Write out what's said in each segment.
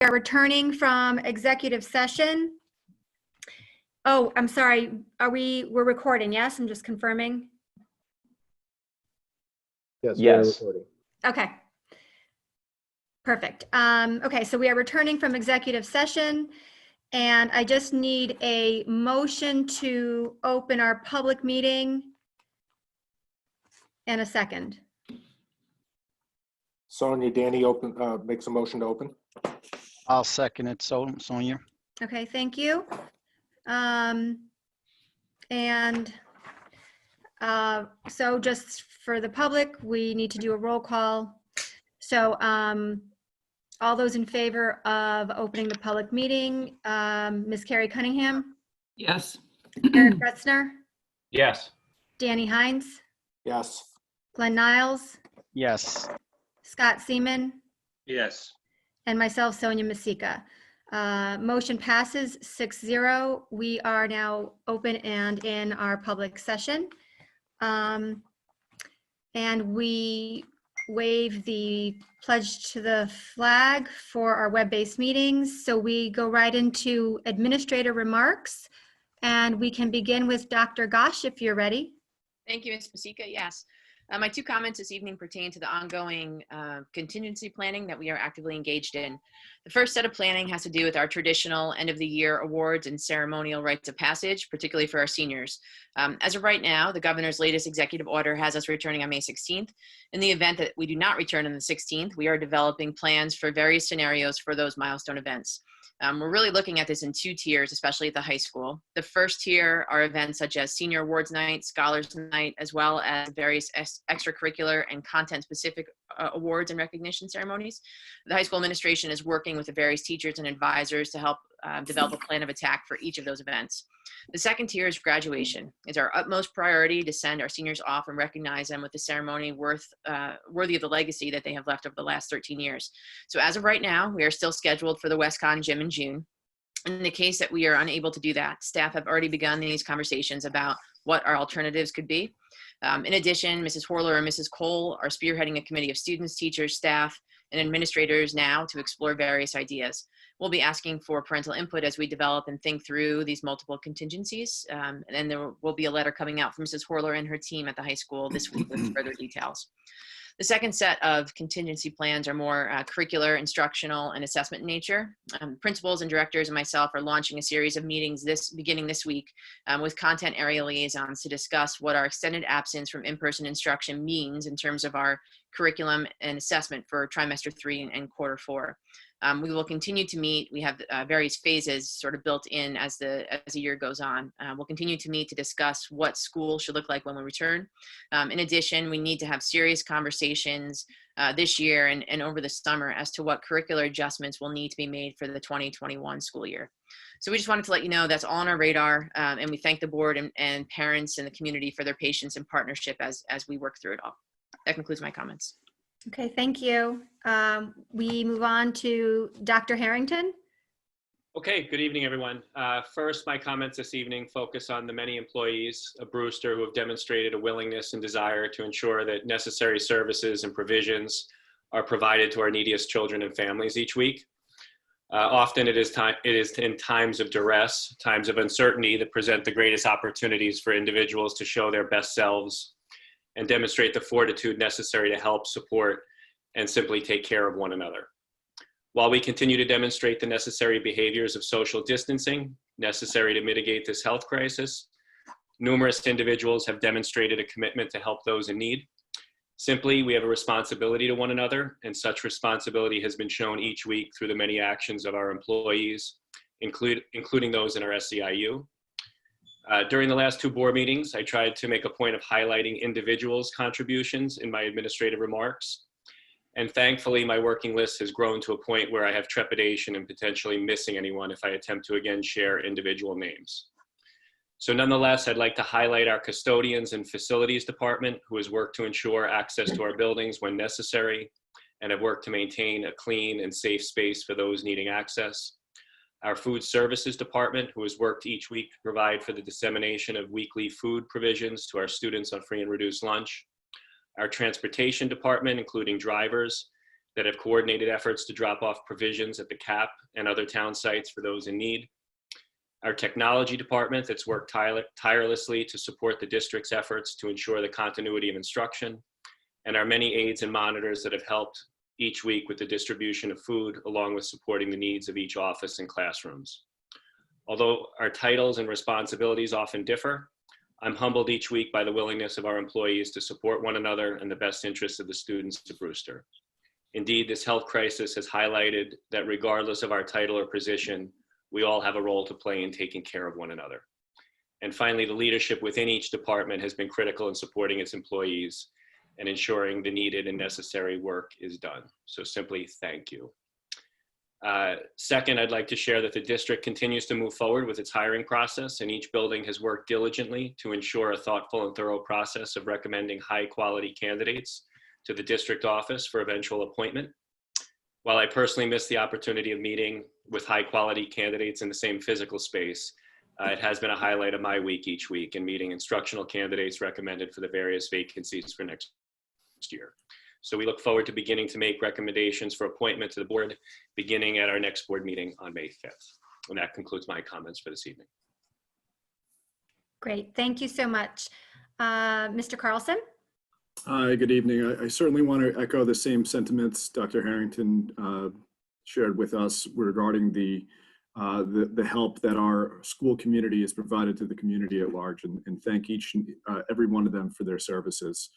are returning from executive session. Oh, I'm sorry. We're recording, yes? I'm just confirming. Yes. Yes. We are recording. Okay. Perfect. Okay, so we are returning from executive session, and I just need a motion to open our public meeting and a second. Sonia, Danny makes a motion to open. I'll second it, Sonia. Okay, thank you. So just for the public, we need to do a roll call. So all those in favor of opening the public meeting, Ms. Carrie Cunningham, Yes. Eric Retzner, Yes. Danny Hines, Yes. Glenn Niles, Yes. Scott Seaman, Yes. and myself, Sonia Masika. Motion passes 6-0. We are now open and in our public session. And we waive the pledge to the flag for our web-based meetings. So we go right into administrator remarks, and we can begin with Dr. Gosh if you're ready. Thank you, Ms. Masika. Yes. My two comments this evening pertain to the ongoing contingency planning that we are actively engaged in. The first set of planning has to do with our traditional end of the year awards and ceremonial rites of passage, particularly for our seniors. As of right now, the governor's latest executive order has us returning on May 16th. In the event that we do not return on the 16th, we are developing plans for various scenarios for those milestone events. We're really looking at this in two tiers, especially at the high school. The first tier are events such as Senior Awards Night, Scholars Night, as well as various extracurricular and content-specific awards and recognition ceremonies. The high school administration is working with the various teachers and advisors to help develop a plan of attack for each of those events. The second tier is graduation. It's our utmost priority to send our seniors off and recognize them with a ceremony worthy of the legacy that they have left over the last 13 years. So as of right now, we are still scheduled for the WestConn Gym in June. In the case that we are unable to do that, staff have already begun these conversations about what our alternatives could be. In addition, Mrs. Horler and Mrs. Cole are spearheading a committee of students, teachers, staff, and administrators now to explore various ideas. We'll be asking for parental input as we develop and think through these multiple contingencies. And then there will be a letter coming out from Mrs. Horler and her team at the high school this week with further details. The second set of contingency plans are more curricular, instructional, and assessment in nature. Principals and directors and myself are launching a series of meetings beginning this week with content area liaisons to discuss what our extended absence from in-person instruction means in terms of our curriculum and assessment for trimester 3 and quarter 4. We will continue to meet. We have various phases sort of built in as the year goes on. We'll continue to meet to discuss what school should look like when we return. In addition, we need to have serious conversations this year and over the summer as to what curricular adjustments will need to be made for the 2021 school year. So we just wanted to let you know that's all on our radar, and we thank the board and parents and the community for their patience and partnership as we work through it all. That concludes my comments. Okay, thank you. We move on to Dr. Harrington. Okay, good evening, everyone. First, my comments this evening focus on the many employees of Brewster who have demonstrated a willingness and desire to ensure that necessary services and provisions are provided to our neediest children and families each week. Often it is in times of duress, times of uncertainty that present the greatest opportunities for individuals to show their best selves and demonstrate the fortitude necessary to help, support, and simply take care of one another. While we continue to demonstrate the necessary behaviors of social distancing necessary to mitigate this health crisis, numerous individuals have demonstrated a commitment to help those in need. Simply, we have a responsibility to one another, and such responsibility has been shown each week through the many actions of our employees, including those in our SEIU. During the last 2 board meetings, I tried to make a point of highlighting individuals' contributions in my administrative remarks. And thankfully, my working list has grown to a point where I have trepidation and potentially missing anyone if I attempt to again share individual names. So nonetheless, I'd like to highlight our custodians and facilities department who has worked to ensure access to our buildings when necessary and have worked to maintain a clean and safe space for those needing access. Our food services department, who has worked each week to provide for the dissemination of weekly food provisions to our students on free and reduced lunch. Our transportation department, including drivers, that have coordinated efforts to drop off provisions at the CAP and other town sites for those in need. Our technology department that's worked tirelessly to support the district's efforts to ensure the continuity of instruction, and our many aides and monitors that have helped each week with the distribution of food, along with supporting the needs of each office and classrooms. Although our titles and responsibilities often differ, I'm humbled each week by the willingness of our employees to support one another and the best interests of the students of Brewster. Indeed, this health crisis has highlighted that regardless of our title or position, we all have a role to play in taking care of one another. And finally, the leadership within each department has been critical in supporting its employees and ensuring the needed and necessary work is done. So simply thank you. Second, I'd like to share that the district continues to move forward with its hiring process, and each building has worked diligently to ensure a thoughtful and thorough process of recommending high quality candidates to the district office for eventual appointment. While I personally miss the opportunity of meeting with high quality candidates in the same physical space, it has been a highlight of my week each week in meeting instructional candidates recommended for the various vacancies for next year. So we look forward to beginning to make recommendations for appointment to the board beginning at our next board meeting on May 5th. And that concludes my comments for this evening. Great, thank you so much. Mr. Carlson? Hi, good evening. I certainly want to echo the same sentiments Dr. Harrington shared with us regarding the help that our school community has provided to the community at large, and thank each and every one of them for their services.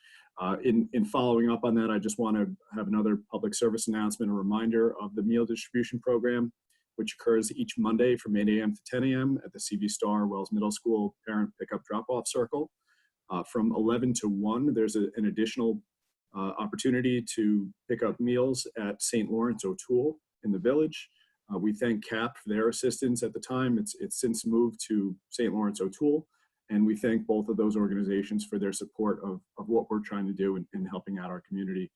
In following up on that, I just want to have another public service announcement, a reminder of the meal distribution program, which occurs each Monday from 8 a.m. to 10 a.m. at the CV Star Wells Middle School Parent Pickup Drop-Off Circle. From 11 to 1, there's an additional opportunity to pick up meals at St. Lawrence O'Toole in the village. We thank CAP for their assistance at the time. It's since moved to St. Lawrence O'Toole, and we thank both of those organizations for their support of what we're trying to do in helping out our community.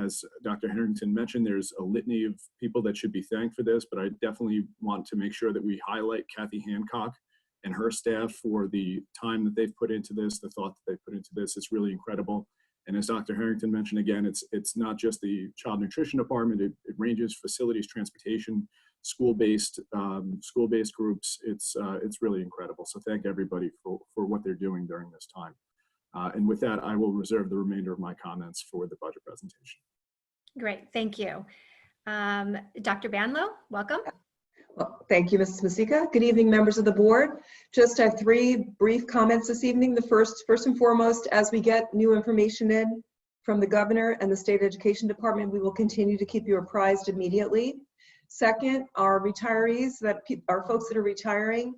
As Dr. Harrington mentioned, there's a litany of people that should be thanked for this, but I definitely want to make sure that we highlight Kathy Hancock and her staff for the time that they've put into this, the thought that they put into this. It's really incredible. And as Dr. Harrington mentioned, again, it's not just the child nutrition department. It ranges facilities, transportation, school-based groups. It's really incredible. So thank everybody for what they're doing during this time. And with that, I will reserve the remainder of my comments for the budget presentation. Great, thank you. Dr. Banlow, welcome. Well, thank you, Mrs. Masika. Good evening, members of the board. Just have 3 brief comments this evening. The first and foremost, as we get new information in from the governor and the state education department, we will continue to keep you apprised immediately. Second, our retirees, our folks that are retiring,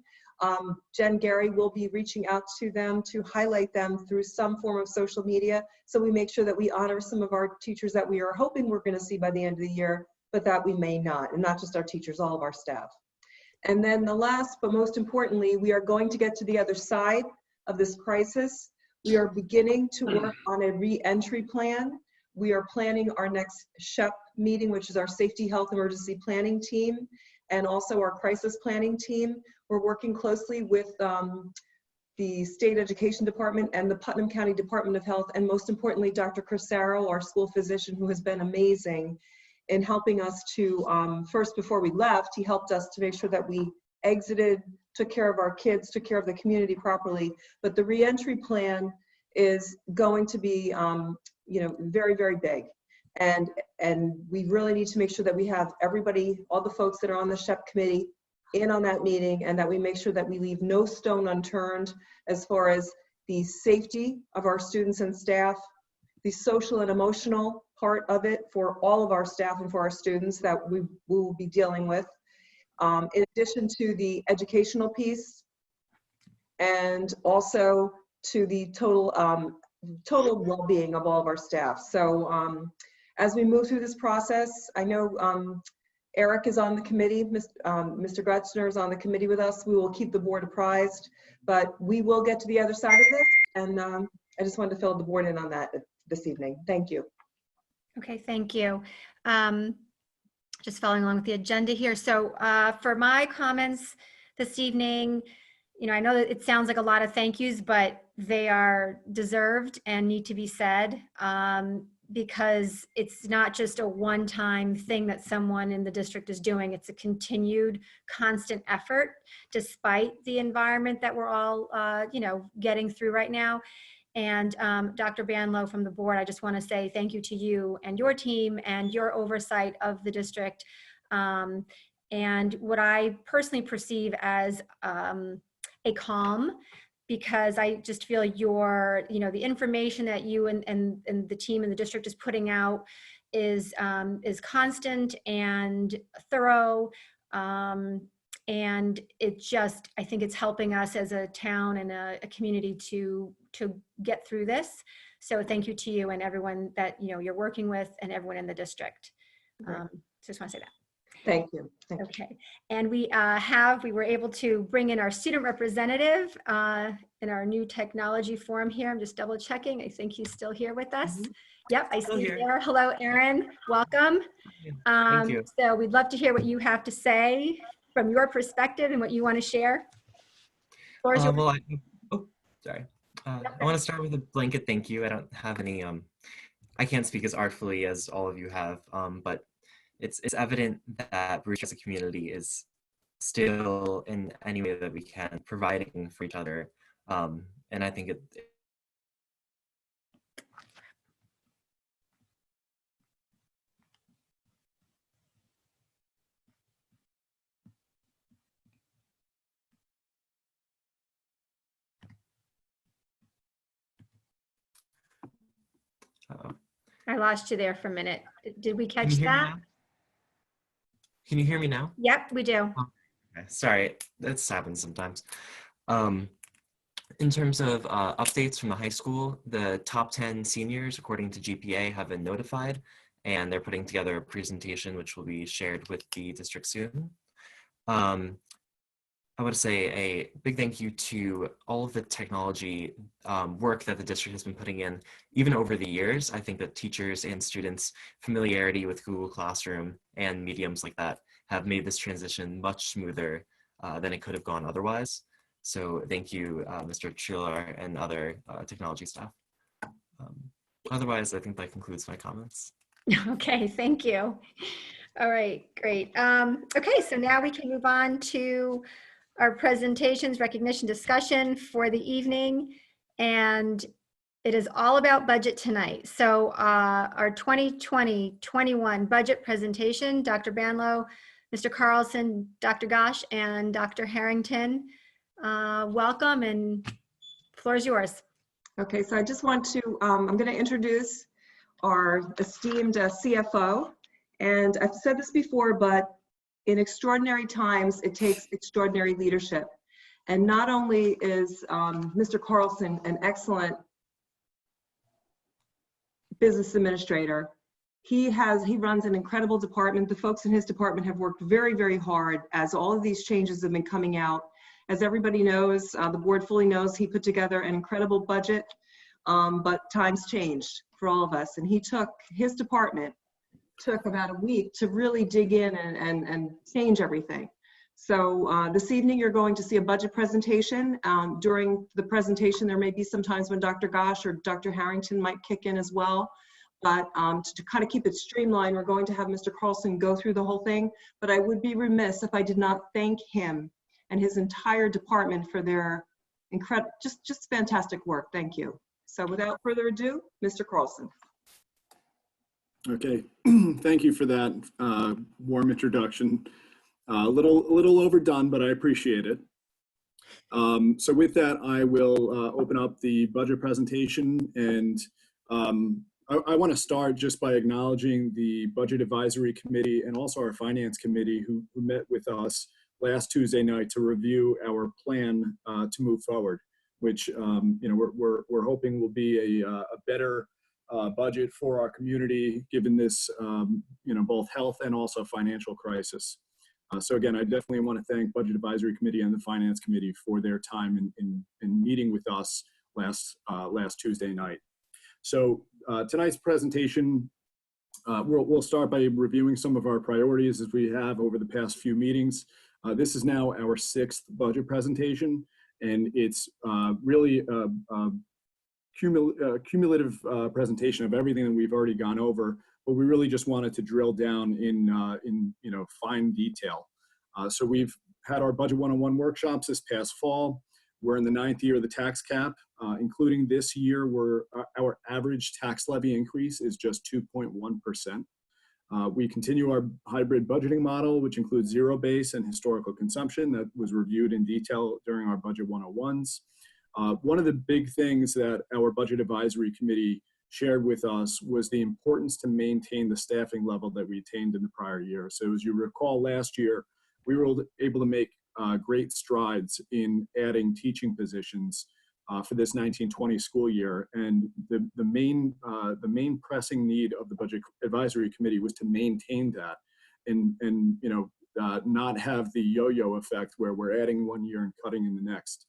Jen Gary will be reaching out to them to highlight them through some form of social media. So we make sure that we honor some of our teachers that we are hoping we're going to see by the end of the year, but that we may not, and not just our teachers, all of our staff. And then the last, but most importantly, we are going to get to the other side of this crisis. We are beginning to work on a re-entry plan. We are planning our next SHEP meeting, which is our Safety Health Emergency Planning team, and also our crisis planning team. We're working closely with the State Education Department and the Putnam County Department of Health, and most importantly, Dr. Crisaro, our school physician, who has been amazing in helping us to, first before we left, he helped us to make sure that we exited, took care of our kids, took care of the community properly. But the reentry plan is going to be, very, very big. And we really need to make sure that we have everybody, all the folks that are on the SHEP committee in on that meeting, and that we make sure that we leave no stone unturned as far as the safety of our students and staff, the social and emotional part of it for all of our staff and for our students that we will be dealing with, in addition to the educational piece, and also to the total well-being of all of our staff. So as we move through this process, I know Eric is on the committee, Mr. Gretzner is on the committee with us. We will keep the board apprised, but we will get to the other side of this, and I just wanted to fill the board in on that this evening. Thank you. Okay, thank you. Just following along with the agenda here. So for my comments this evening, I know that it sounds like a lot of thank yous, but they are deserved and need to be said. because it's not just a one-time thing that someone in the district is doing. It's a continued, constant effort, despite the environment that we're all, getting through right now. And Dr. Banlow from the board, I just want to say thank you to you and your team and your oversight of the district. And what I personally perceive as a calm, because I just feel the information that you and the team in the district is putting out is constant and thorough. And I think it's helping us as a town and a community to get through this. So thank you to you and everyone that, you're working with and everyone in the district. Great. So just want to say that. Thank you. Thank you. Okay, and we were able to bring in our student representative in our new technology forum here. I'm just double checking. I think he's still here with us. Yep, I see you there. Hello, Aaron. Welcome. Thank you. So we'd love to hear what you have to say from your perspective and what you want to share. Floor is yours. Well, sorry. I want to start with a blanket thank you. I don't have any, I can't speak as artfully as all of you have, but it's evident that Brewster as a community is still, in any way that we can, providing for each other. And I think I lost you there for a minute. Did we Can catch you hear me that? now? Can you hear me now? Yep, we do. Okay, sorry, that happens sometimes. In terms of updates from the high school, the top 10 seniors, according to GPA, have been notified, and they're putting together a presentation which will be shared with the district soon. I would say a big thank you to all of the technology work that the district has been putting in, even over the years. I think that teachers and students' familiarity with Google Classroom and mediums like that have made this transition much smoother than it could have gone otherwise. So thank you, Mr. Chiller and other technology staff. Otherwise, I think that concludes my comments. Okay, thank you. All right, great. Okay, so now we can move on to our presentations, recognition, discussion for the evening. And it is all about budget tonight. So our 2020-21 budget presentation, Dr. Banlow, Mr. Carlson, Dr. Gosh, and Dr. Harrington, welcome, and the floor is yours. Okay, so I just want to, I'm going to introduce our esteemed CFO. And I've said this before, but in extraordinary times, it takes extraordinary leadership. And not only is Mr. Carlson an excellent business administrator, he runs an incredible department. The folks in his department have worked very, very hard as all of these changes have been coming out. As everybody knows, the board fully knows, he put together an incredible budget, but times changed for all of us. And his department took about a week to really dig in and change everything. So this evening, you're going to see a budget presentation. During the presentation, there may be some times when Dr. Gosh or Dr. Harrington might kick in as well. But to kind of keep it streamlined, we're going to have Mr. Carlson go through the whole thing. But I would be remiss if I did not thank him and his entire department for their incredible, just fantastic work. Thank you. So without further ado, Mr. Carlson. Okay, thank you for that warm introduction. A little overdone, but I appreciate it. So with that, I will open up the budget presentation, and I want to start just by acknowledging the Budget Advisory Committee and also our Finance Committee who met with us last Tuesday night to review our plan to move forward, which we're hoping will be a better budget for our community given this both health and also financial crisis. So again, I definitely want to thank Budget Advisory Committee and the Finance Committee for their time in meeting with us last Tuesday night. So tonight's presentation, we'll start by reviewing some of our priorities as we have over the past few meetings. This is now our 6th budget presentation, and it's really cumulative presentation of everything that we've already gone over, but we really just wanted to drill down in fine detail. So we've had our Budget 101 workshops this past fall. We're in the 9th year of the tax cap, including this year, where our average tax levy increase is just 2.1%. We continue our hybrid budgeting model, which includes zero base and historical consumption that was reviewed in detail during our Budget 101s. One of the big things that our Budget Advisory Committee shared with us was the importance to maintain the staffing level that we attained in the prior year. So as you recall, last year, we were able to make great strides in adding teaching positions for this 1920 school year. And the main pressing need of the Budget Advisory Committee was to maintain that and not have the yo-yo effect where we're adding one year and cutting in the next.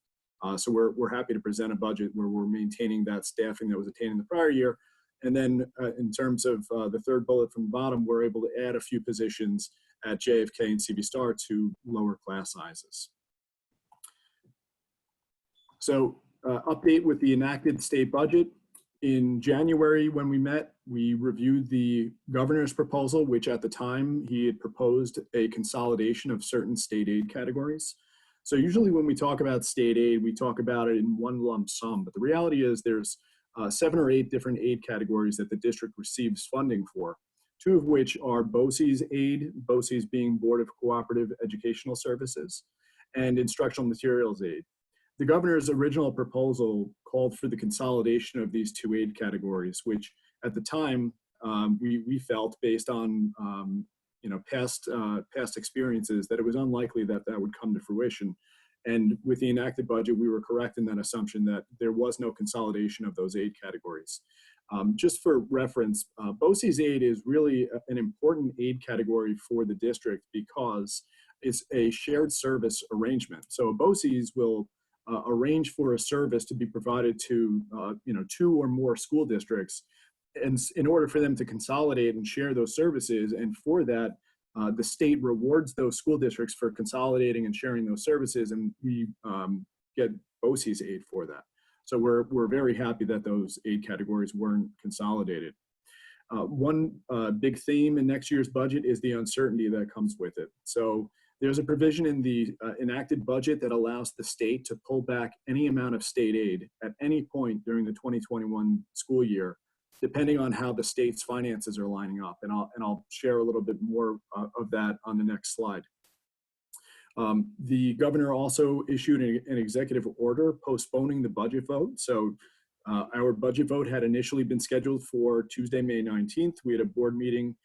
So we're happy to present a budget where we're maintaining that staffing that was attained in the prior year. And then in terms of the third bullet from the bottom, we're able to add a few positions at JFK and CV Star to lower class sizes. So update with the enacted state budget. In January, when we met, we reviewed the governor's proposal, which at the time he had proposed a consolidation of certain state aid categories. So usually when we talk about state aid, we talk about it in one lump sum, but the reality is there's 7 or 8 different aid categories that the district receives funding for, 2 of which are BOCES aid, BOCES being Board of Cooperative Educational Services, and instructional materials aid. The governor's original proposal called for the consolidation of these 2 aid categories, which at the time we felt, based on past experiences, that it was unlikely that that would come to fruition. And with the enacted budget, we were correct in that assumption that there was no consolidation of those aid categories. Just for reference, BOCES aid is really an important aid category for the district because it's a shared service arrangement. So BOCES will arrange for a service to be provided to 2 or more school districts, and in order for them to consolidate and share those services, and for that, the state rewards those school districts for consolidating and sharing those services, and we get BOCES aid for that. So we're very happy that those aid categories weren't consolidated. One big theme in next year's budget is the uncertainty that comes with it. So there's a provision in the enacted budget that allows the state to pull back any amount of state aid at any point during the 2021 school year, depending on how the state's finances are lining up. And I'll share a little bit more of that on the next slide. The governor also issued an executive order postponing the budget vote. So our budget vote had initially been scheduled for Tuesday, May 19th. We had a board meeting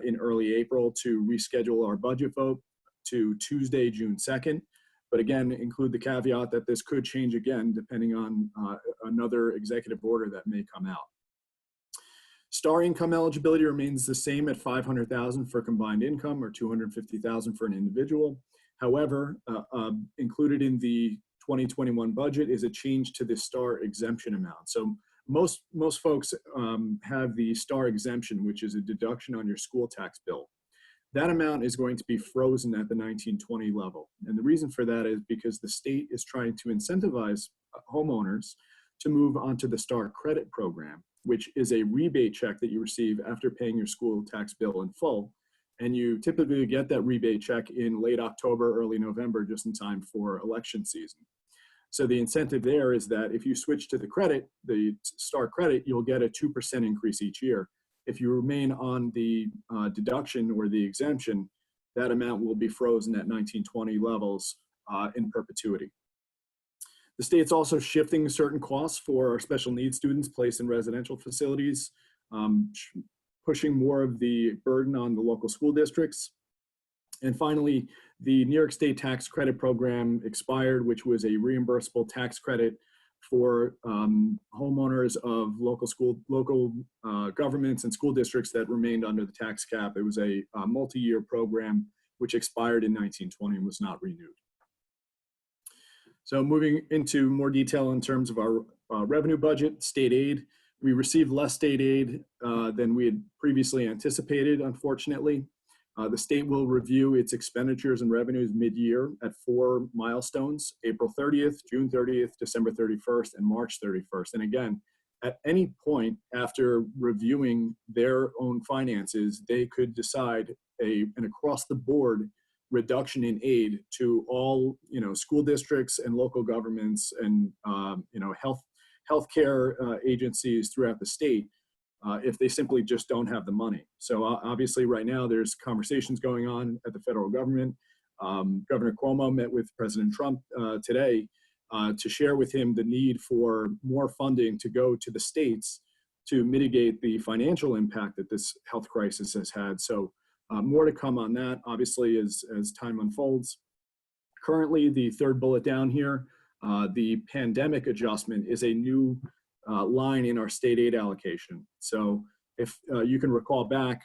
in early April to reschedule our budget vote to Tuesday, June 2nd. But again, include the caveat that this could change again depending on another executive order that may come out. STAR income eligibility remains the same at $500,000 for combined income or $250,000 for an individual. However, included in the 2021 budget is a change to the STAR exemption amount. So most folks have the STAR exemption, which is a deduction on your school tax bill. That amount is going to be frozen at the 1920 level. And the reason for that is because the state is trying to incentivize homeowners to move onto the STAR credit program, which is a rebate check that you receive after paying your school tax bill in full. And you typically get that rebate check in late October, early November, just in time for election season. So the incentive there is that if you switch to the credit, the STAR credit, you'll get a 2% increase each year. If you remain on the deduction or the exemption, that amount will be frozen at 1920 levels in perpetuity. The state's also shifting certain costs for our special needs students placed in residential facilities, pushing more of the burden on the local school districts. And finally, the New York State Tax Credit Program expired, which was a reimbursable tax credit for homeowners of local governments and school districts that remained under the tax cap. It was a multi-year program which expired in 1920 and was not renewed. So moving into more detail in terms of our revenue budget, state aid. We received less state aid than we had previously anticipated, unfortunately. The state will review its expenditures and revenues mid-year at 4 milestones: April 30th, June 30th, December 31st, and March 31st. And again, at any point after reviewing their own finances, they could decide an across the board reduction in aid to all, school districts and local governments and, healthcare agencies throughout the state, if they simply just don't have the money. So obviously right now there's conversations going on at the federal government. Governor Cuomo met with President Trump today to share with him the need for more funding to go to the states to mitigate the financial impact that this health crisis has had. So more to come on that, obviously, as time unfolds. Currently, the third bullet down here, the pandemic adjustment is a new line in our state aid allocation. So if you can recall back,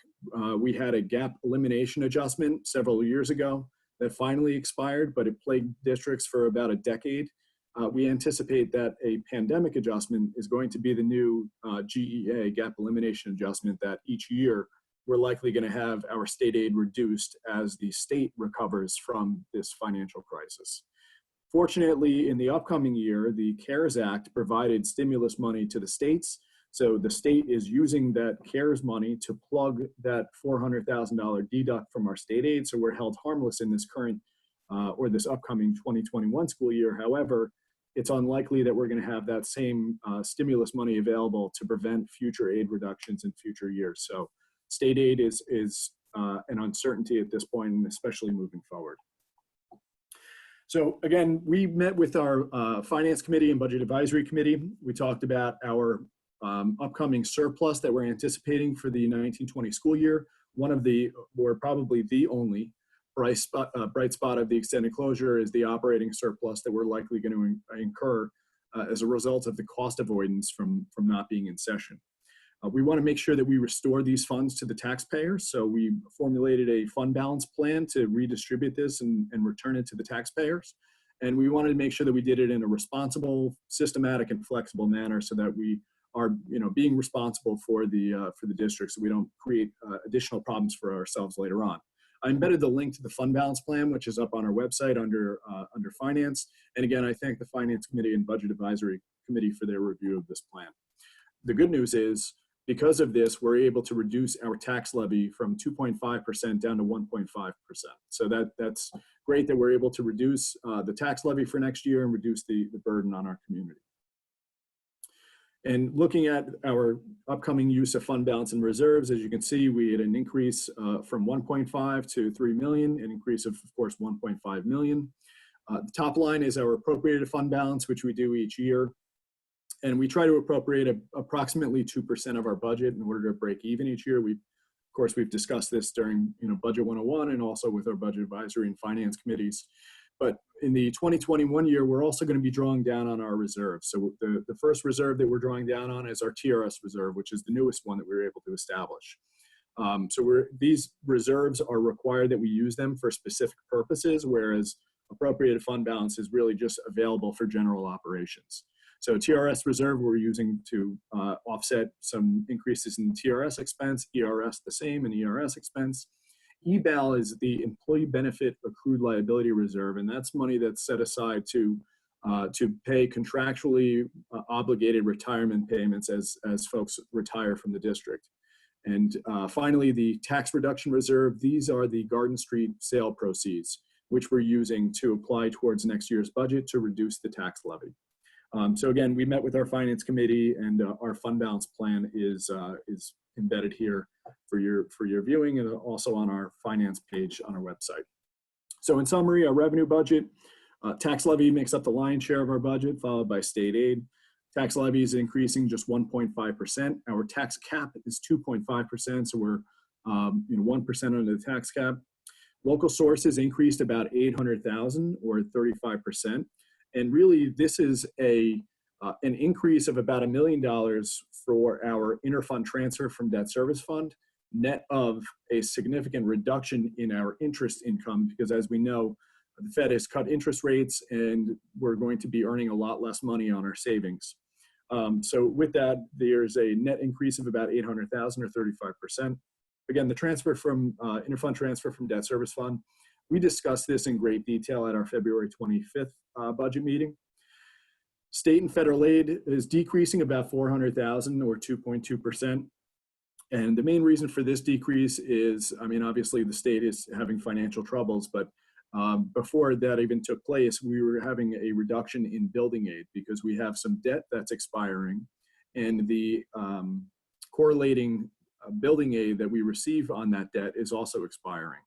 we had a gap elimination adjustment several years ago that finally expired, but it plagued districts for about a decade. We anticipate that a pandemic adjustment is going to be the new GEA, gap elimination adjustment, that each year we're likely going to have our state aid reduced as the state recovers from this financial crisis. Fortunately, in the upcoming year, the CARES Act provided stimulus money to the states. So the state is using that CARES money to plug that $400,000 deduct from our state aid. So we're held harmless in this current or this upcoming 2021 school year. However, it's unlikely that we're going to have that same stimulus money available to prevent future aid reductions in future years. So state aid is an uncertainty at this point, and especially moving forward. So again, we met with our Finance Committee and Budget Advisory Committee. We talked about our upcoming surplus that we're anticipating for the 1920 school year. One of the, or probably the only, bright spot of the extended closure is the operating surplus that we're likely going to incur as a result of the cost avoidance from not being in session. We want to make sure that we restore these funds to the taxpayers. So we formulated a fund balance plan to redistribute this and return it to the taxpayers. And we wanted to make sure that we did it in a responsible, systematic, and flexible manner so that we are, being responsible for the district, so we don't create additional problems for ourselves later on. I embedded the link to the fund balance plan, which is up on our website under finance. And again, I thank the Finance Committee and Budget Advisory Committee for their review of this plan. The good news is, because of this, we're able to reduce our tax levy from 2.5% down to 1.5%. So that's great that we're able to reduce the tax levy for next year and reduce the burden on our community. And looking at our upcoming use of fund balance and reserves, as you can see, we had an increase from 1.5 to 3 million, an increase of course, 1.5 million. The top line is our appropriated fund balance, which we do each year. And we try to appropriate approximately 2% of our budget in order to break even each year. Of course, we've discussed this during Budget 101 and also with our Budget Advisory and Finance Committees. But in the 2021 year, we're also going to be drawing down on our reserves. So the first reserve that we're drawing down on is our TRS reserve, which is the newest one that we were able to establish. These reserves are required that we use them for specific purposes, whereas appropriated fund balance is really just available for general operations. So TRS reserve we're using to offset some increases in TRS expense, ERS the same, and ERS expense. EBAL is the Employee Benefit Accrued Liability Reserve, and that's money that's set aside to pay contractually obligated retirement payments as folks retire from the district. And finally, the Tax Reduction Reserve. These are the Garden Street sale proceeds, which we're using to apply towards next year's budget to reduce the tax levy. So again, we met with our Finance Committee, and our fund balance plan is embedded here for your viewing, and also on our finance page on our website. So in summary, our revenue budget, tax levy makes up the lion's share of our budget, followed by state aid. Tax levy is increasing just 1.5%. Our tax cap is 2.5%, so we're 1% under the tax cap. Local sources increased about 800,000 or 35%. And really, this is an increase of about $1 million for our interfund transfer from debt service fund, net of a significant reduction in our interest income, because as we know, the Fed has cut interest rates and we're going to be earning a lot less money on our savings. So with that, there's a net increase of about 800,000 or 35%. Again, the transfer from interfund transfer from debt service fund, we discussed this in great detail at our February 25th budget meeting. State and federal aid is decreasing about 400,000 or 2.2%. And the main reason for this decrease is, I mean, obviously the state is having financial troubles, but before that even took place, we were having a reduction in building aid because we have some debt that's expiring, and the correlating building aid that we receive on that debt is also expiring.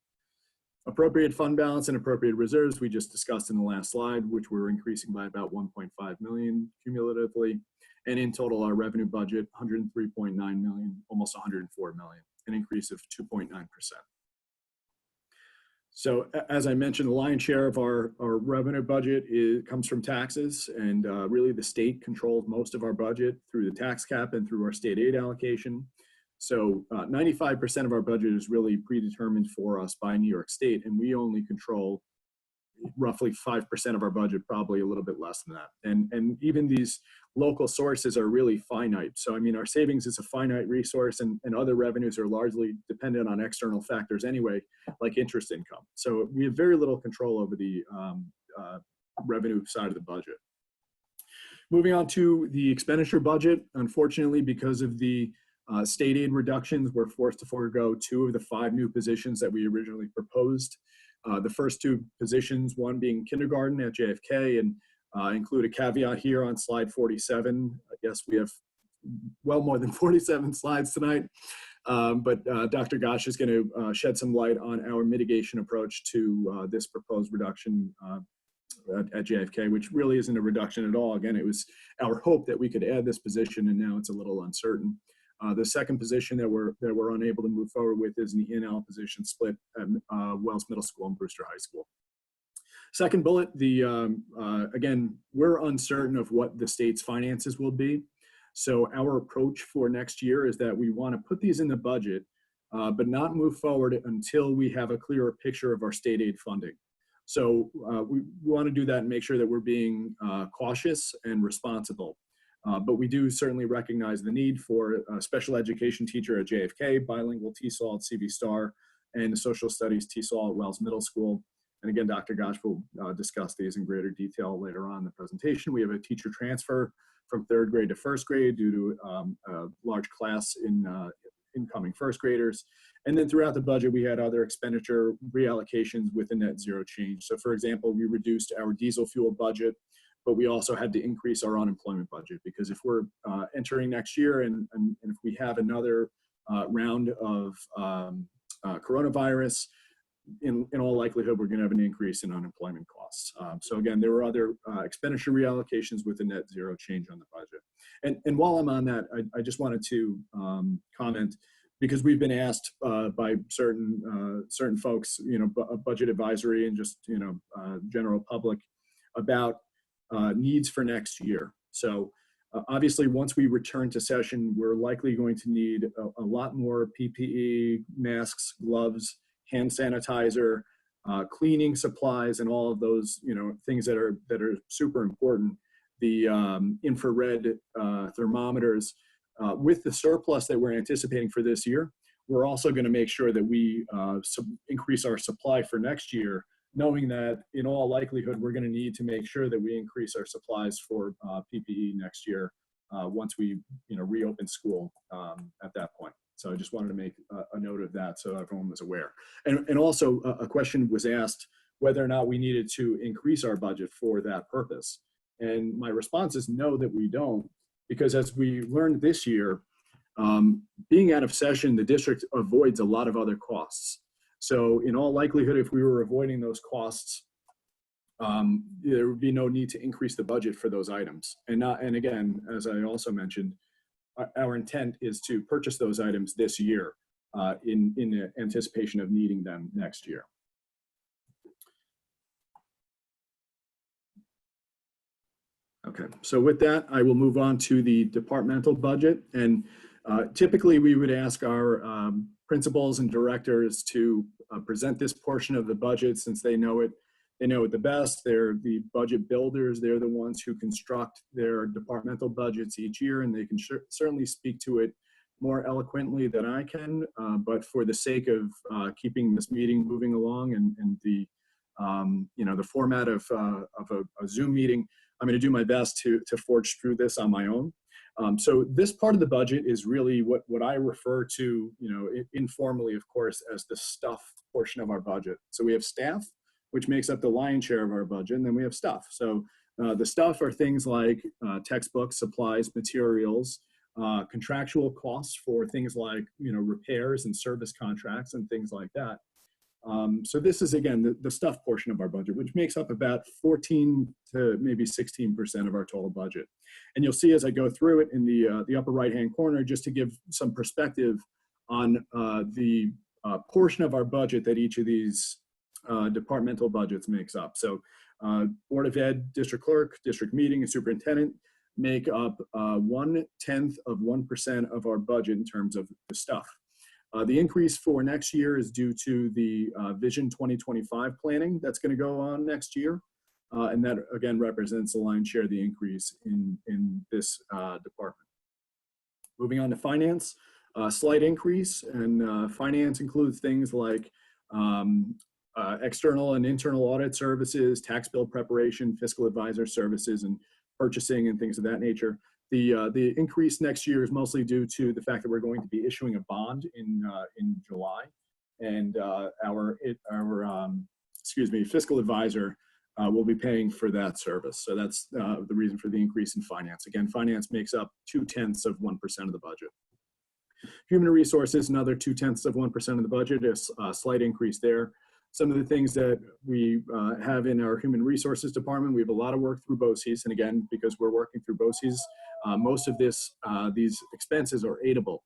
Appropriate fund balance and appropriate reserves we just discussed in the last slide, which we're increasing by about 1.5 million cumulatively. And in total, our revenue budget, 103.9 million, almost 104 million, an increase of 2.9%. So as I mentioned, the lion's share of our revenue budget comes from taxes, and really the state controls most of our budget through the tax cap and through our state aid allocation. So 95% of our budget is really predetermined for us by New York State, and we only control roughly 5% of our budget, probably a little bit less than that. And even these local sources are really finite. So, I mean, our savings is a finite resource, and other revenues are largely dependent on external factors anyway, like interest income. So we have very little control over the revenue side of the budget. Moving on to the expenditure budget, unfortunately, because of the state aid reductions, we're forced to forego 2 of the 5 new positions that we originally proposed. The first 2 positions, one being kindergarten at JFK, and include a caveat here on slide 47. I guess we have well more than 47 slides tonight, but Dr. Gosh is going to shed some light on our mitigation approach to this proposed reduction at JFK, which really isn't a reduction at all. Again, it was our hope that we could add this position, and now it's a little uncertain. The second position that we're unable to move forward with is an E&L position split at Wells Middle School and Brewster High School. Second bullet, again, we're uncertain of what the state's finances will be. So our approach for next year is that we want to put these in the budget, but not move forward until we have a clearer picture of our state aid funding. So we want to do that and make sure that we're being cautious and responsible. But we do certainly recognize the need for a special education teacher at JFK, bilingual TESOL at CV Star, and a social studies TESOL at Wells Middle School. And again, Dr. Gosh will discuss these in greater detail later on in the presentation. We have a teacher transfer from 3rd grade to 1st grade due to a large class in incoming 1st graders. And then throughout the budget, we had other expenditure reallocations with a net zero change. So for example, we reduced our diesel fuel budget, but we also had to increase our unemployment budget, because if we're entering next year and if we have another round of coronavirus, in all likelihood, we're going to have an increase in unemployment costs. So again, there were other expenditure reallocations with a net zero change on the budget. And while I'm on that, I just wanted to comment, because we've been asked by certain folks, budget advisory and just, general public, about needs for next year. So obviously, once we return to session, we're likely going to need a lot more PPE, masks, gloves, hand sanitizer, cleaning supplies, and all of those, things that are super important. The infrared thermometers. With the surplus that we're anticipating for this year, we're also going to make sure that we increase our supply for next year, knowing that in all likelihood, we're going to need to make sure that we increase our supplies for PPE next year once we reopen school at that point. So I just wanted to make a note of that so everyone was aware. And also a question was asked whether or not we needed to increase our budget for that purpose. And my response is no, that we don't, because as we learned this year, being out of session, the district avoids a lot of other costs. So in all likelihood, if we were avoiding those costs, there would be no need to increase the budget for those items. And again, as I also mentioned, our intent is to purchase those items this year in the anticipation of needing them next year. Okay, so with that, I will move on to the departmental budget. And typically we would ask our principals and directors to present this portion of the budget, since they know it the best. They're the budget builders. They're the ones who construct their departmental budgets each year, and they can certainly speak to it more eloquently than I can. But for the sake of keeping this meeting moving along and the the format of a Zoom meeting, I'm going to do my best to forge through this on my own. So this part of the budget is really what I refer to, informally, of course, as the stuff portion of our budget. So we have staff, which makes up the lion's share of our budget, and then we have stuff. So the stuff are things like textbooks, supplies, materials, contractual costs for things like, repairs and service contracts and things like that. So this is, again, the stuff portion of our budget, which makes up about 14 to maybe 16% of our total budget. And you'll see as I go through it in the upper right-hand corner, just to give some perspective on the portion of our budget that each of these departmental budgets makes up. So Board of Ed, district clerk, district meeting, and superintendent make up 0.1% of our budget in terms of the stuff. The increase for next year is due to the Vision 2025 planning that's going to go on next year. And that, again, represents the lion's share of the increase in this department. Moving on to finance, slight increase. And finance includes things like external and internal audit services, tax bill preparation, fiscal advisor services, and purchasing and things of that nature. The increase next year is mostly due to the fact that we're going to be issuing a bond in July, and our fiscal advisor will be paying for that service. So that's the reason for the increase in finance. Again, finance makes up 0.2% of the budget. Human resources, another 0.2% of the budget, is a slight increase there. Some of the things that we have in our human resources department, we have a lot of work through BOCES. And again, because we're working through BOCES, most of these expenses are aidable.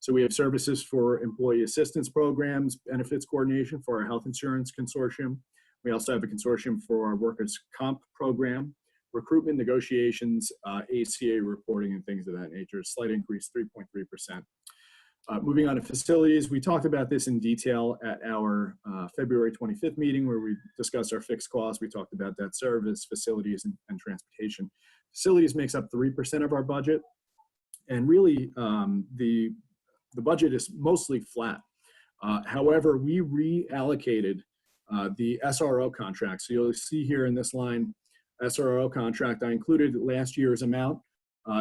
So we have services for employee assistance programs, benefits coordination for our health insurance consortium. We also have a consortium for our workers' comp program, recruitment negotiations, ACA reporting, and things of that nature. Slight increase, 3.3%. Moving on to facilities, we talked about this in detail at our February 25th meeting where we discussed our fixed costs. We talked about debt service, facilities, and transportation. Facilities makes up 3% of our budget. And really, the budget is mostly flat. However, we reallocated the SRO contract. So you'll see here in this line, SRO contract, I included last year's amount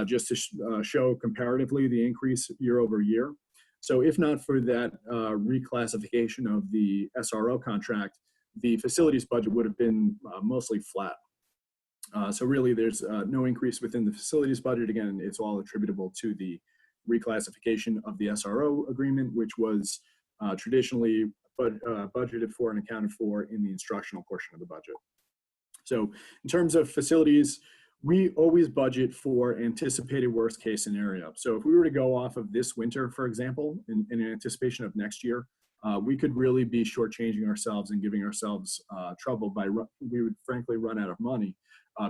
just to show comparatively the increase year over year. So if not for that reclassification of the SRO contract, the facilities budget would have been mostly flat. So really there's no increase within the facilities budget. Again, it's all attributable to the reclassification of the SRO agreement, which was traditionally budgeted for and accounted for in the instructional portion of the budget. So in terms of facilities, we always budget for anticipated worst case scenario. So if we were to go off of this winter, for example, in anticipation of next year, we could really be shortchanging ourselves and giving ourselves trouble we would frankly run out of money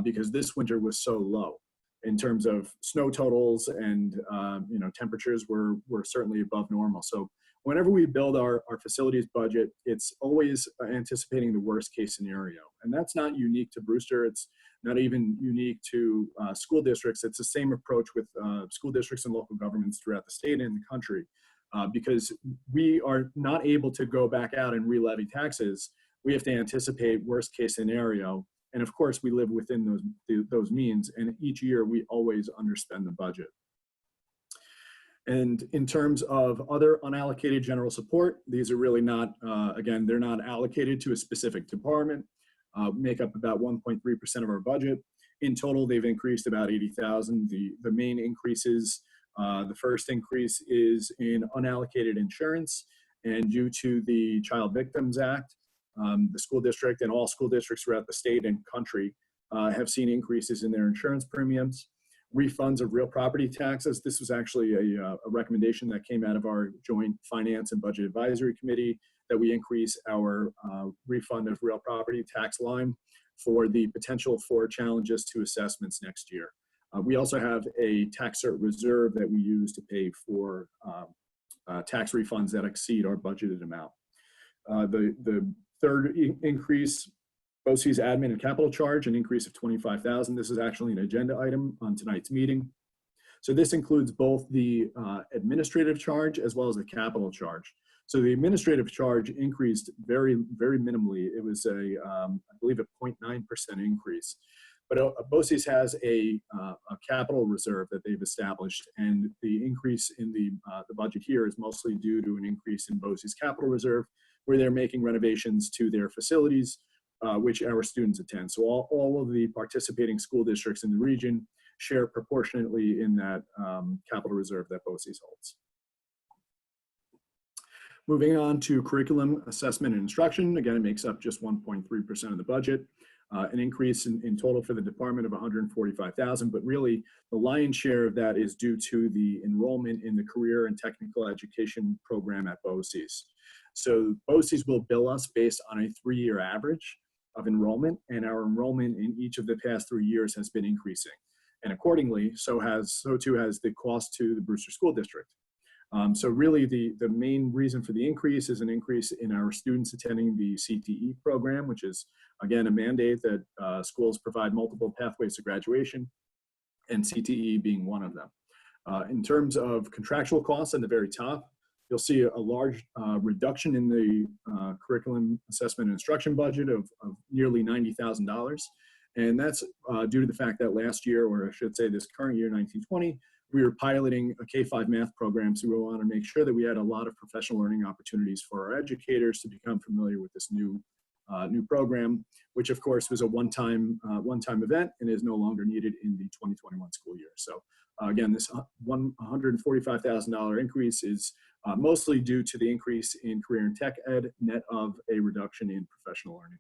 because this winter was so low in terms of snow totals and temperatures were certainly above normal. So whenever we build our facilities budget, it's always anticipating the worst case scenario. And that's not unique to Brewster. It's not even unique to school districts. It's the same approach with school districts and local governments throughout the state and the country. Because we are not able to go back out and re-levy taxes, we have to anticipate worst case scenario. And of course, we live within those means. And each year, we always underspend the budget. And in terms of other unallocated general support, these are really not, again, they're not allocated to a specific department, make up about 1.3% of our budget. In total, they've increased about 80,000. The main increases, the first increase is in unallocated insurance, and due to the Child Victims Act, the school district and all school districts throughout the state and country have seen increases in their insurance premiums. Refunds of real property taxes. This was actually a recommendation that came out of our joint finance and budget advisory committee that we increase our refund of real property tax line for the potential for challenges to assessments next year. We also have a tax cert reserve that we use to pay for tax refunds that exceed our budgeted amount. The third increase, BOCES admin and capital charge, an increase of 25,000. This is actually an agenda item on tonight's meeting. So this includes both the administrative charge as well as the capital charge. So the administrative charge increased very, very minimally. It was I believe a 0.9% increase. But BOCES has a capital reserve that they've established, and the increase in the budget here is mostly due to an increase in BOCES capital reserve, where they're making renovations to their facilities, which our students attend. So all of the participating school districts in the region share proportionately in that capital reserve that BOCES holds. Moving on to curriculum assessment and instruction. Again, it makes up just 1.3% of the budget. An increase in total for the department of $145,000, but really the lion's share of that is due to the enrollment in the career and technical education program at BOCES. So BOCES will bill us based on a 3-year average of enrollment, and our enrollment in each of the past 3 years has been increasing. And accordingly, so too has the cost to the Brewster School District. So really the main reason for the increase is an increase in our students attending the CTE program, which is, again, a mandate that schools provide multiple pathways to graduation, and CTE being one of them. In terms of contractual costs at the very top, you'll see a large reduction in the curriculum assessment and instruction budget of nearly $90,000. And that's due to the fact that last year, or I should say this current year, 1920, we were piloting a K-5 math program, so we want to make sure that we had a lot of professional learning opportunities for our educators to become familiar with this new program, which of course was a one-time event and is no longer needed in the 2021 school year. So again, this $145,000 increase is mostly due to the increase in career and tech ed, net of a reduction in professional learning.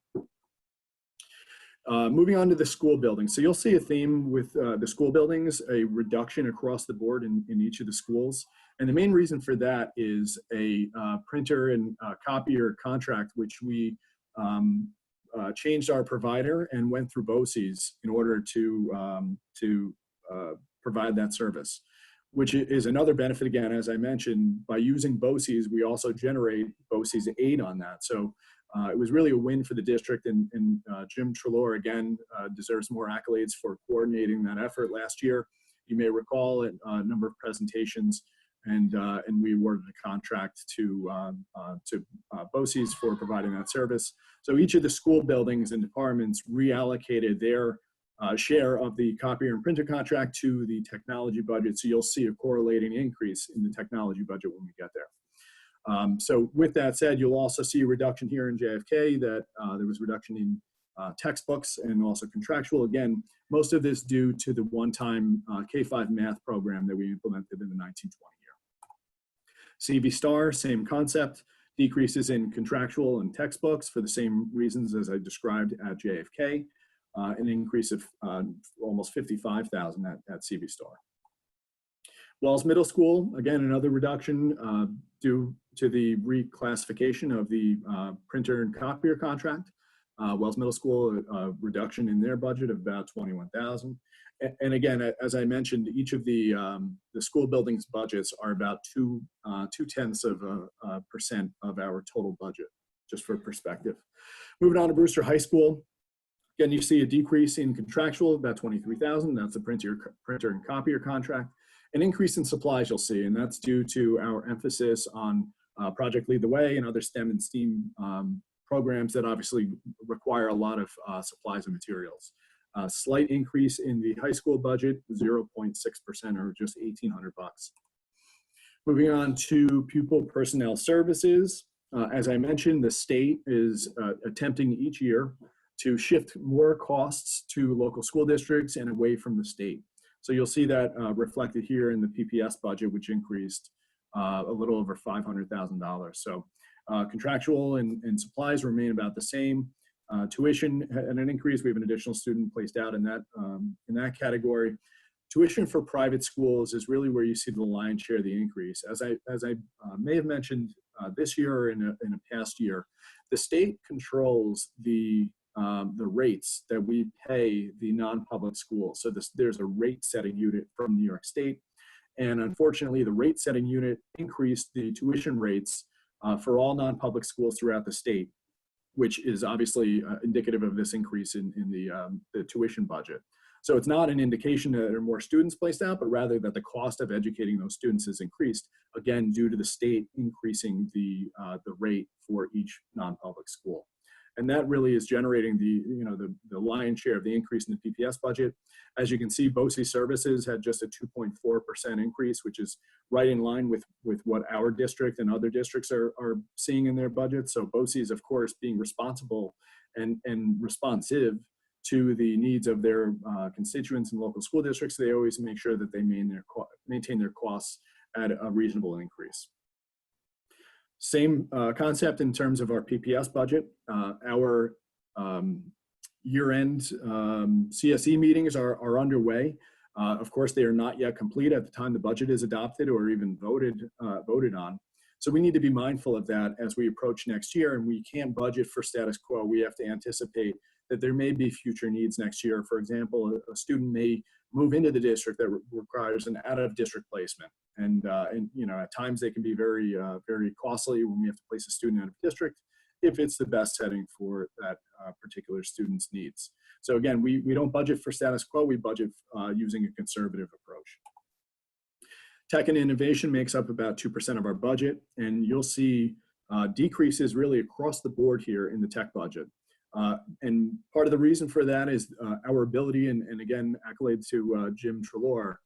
Moving on to the school buildings. So you'll see a theme with the school buildings, a reduction across the board in each of the schools. And the main reason for that is a printer and copier contract, which we changed our provider and went through BOCES in order to provide that service, which is another benefit. Again, as I mentioned, by using BOCES, we also generate BOCES aid on that. So it was really a win for the district, and Jim Treloar, again, deserves more accolades for coordinating that effort last year. You may recall a number of presentations, and we awarded a contract to BOCES for providing that service. So each of the school buildings and departments reallocated their share of the copier and printer contract to the technology budget. So you'll see a correlating increase in the technology budget when we get there. So with that said, you'll also see a reduction here in JFK, that there was a reduction in textbooks and also contractual. Again, most of this due to the one-time K-5 math program that we implemented in the 1920 year. CV Star, same concept, decreases in contractual and textbooks for the same reasons as I described at JFK, an increase of almost $55,000 at CV Star. Wells Middle School, again, another reduction due to the reclassification of the printer and copier contract. Wells Middle School, a reduction in their budget of about $21,000. And again, as I mentioned, each of the school buildings budgets are about 0.2% of our total budget, just for perspective. Moving on to Brewster High School. Again, you see a decrease in contractual, about $23,000. That's the printer and copier contract. An increase in supplies you'll see, and that's due to our emphasis on Project Lead the Way and other STEM and STEAM programs that obviously require a lot of supplies and materials. Slight increase in the high school budget, 0.6%, or just $1,800. Moving on to pupil personnel services. As I mentioned, the state is attempting each year to shift more costs to local school districts and away from the state. So you'll see that reflected here in the PPS budget, which increased a little over $500,000. So contractual and supplies remain about the same. Tuition had an increase. We have an additional student placed out in that category. Tuition for private schools is really where you see the lion's share of the increase. As I may have mentioned this year or in a past year, the state controls the rates that we pay the non-public schools. So there's a rate setting unit from New York State. And unfortunately, the rate setting unit increased the tuition rates for all non-public schools throughout the state, which is obviously indicative of this increase in the tuition budget. So it's not an indication that there are more students placed out, but rather that the cost of educating those students has increased, again, due to the state increasing the rate for each non-public school. And that really is generating the lion's share of the increase in the PPS budget. As you can see, BOCES services had just a 2.4% increase, which is right in line with what our district and other districts are seeing in their budgets. So BOCES, of course, being responsible and responsive to the needs of their constituents and local school districts, they always make sure that they maintain their costs at a reasonable increase. Same concept in terms of our PPS budget. Our year-end CSE meetings are underway. Of course, they are not yet complete at the time the budget is adopted or even voted on. So we need to be mindful of that as we approach next year, and we can't budget for status quo. We have to anticipate that there may be future needs next year. For example, a student may move into the district that requires an out-of-district placement. And at times they can be very, very costly when we have to place a student out of district if it's the best setting for that particular student's needs. So again, we don't budget for status quo, we budget using a conservative approach. Tech and innovation makes up about 2% of our budget, and you'll see decreases really across the board here in the tech budget. And part of the reason for that is our ability, and again, accolade to Jim Treloar,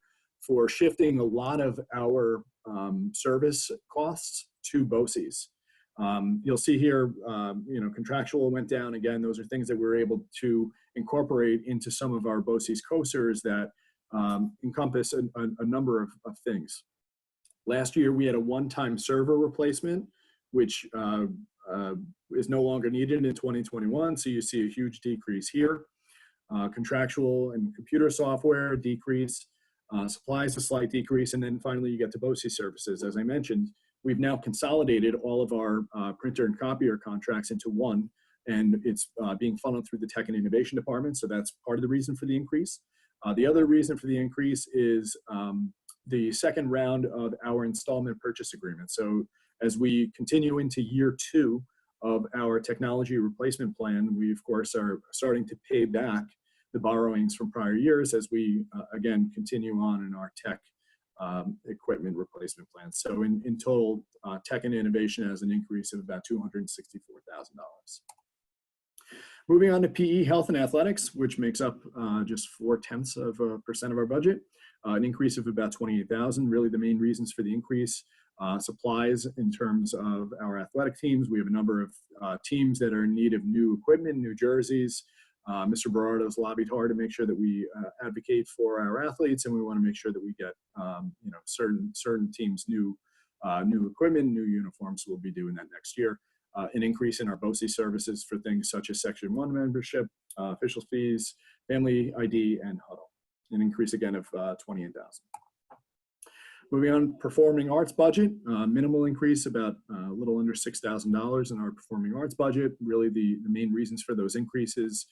for shifting a lot of our service costs to BOCES. You'll see here, contractual went down. Again, those are things that we're able to incorporate into some of our BOCES COSERs that encompass a number of things. Last year, we had a one-time server replacement, which is no longer needed in 2021. So you see a huge decrease here. Contractual and computer software decrease. Supplies a slight decrease, and then finally you get to BOCES services. As I mentioned, we've now consolidated all of our printer and copier contracts into one, and it's being funneled through the Tech and Innovation Department, so that's part of the reason for the increase. The other reason for the increase is the second round of our installment purchase agreement. So as we continue into year 2 of our technology replacement plan, we of course are starting to pay back the borrowings from prior years as we, again, continue on in our tech equipment replacement plan. So in total, tech and innovation has an increase of about $264,000. Moving on to PE, health, and athletics, which makes up just 0.4% of our budget, an increase of about $28,000. Really the main reasons for the increase, supplies in terms of our athletic teams. We have a number of teams that are in need of new equipment, new jerseys. Mr. Berardo's lobbied hard to make sure that we advocate for our athletes, and we want to make sure that we get certain teams new equipment, new uniforms. We'll be doing that next year. An increase in our BOCES services for things such as Section 1 membership, official fees, family ID, and huddle. An increase again of $28,000. Moving on, performing arts budget, minimal increase, about a little under $6,000 in our performing arts budget. Really the main reasons for those increases,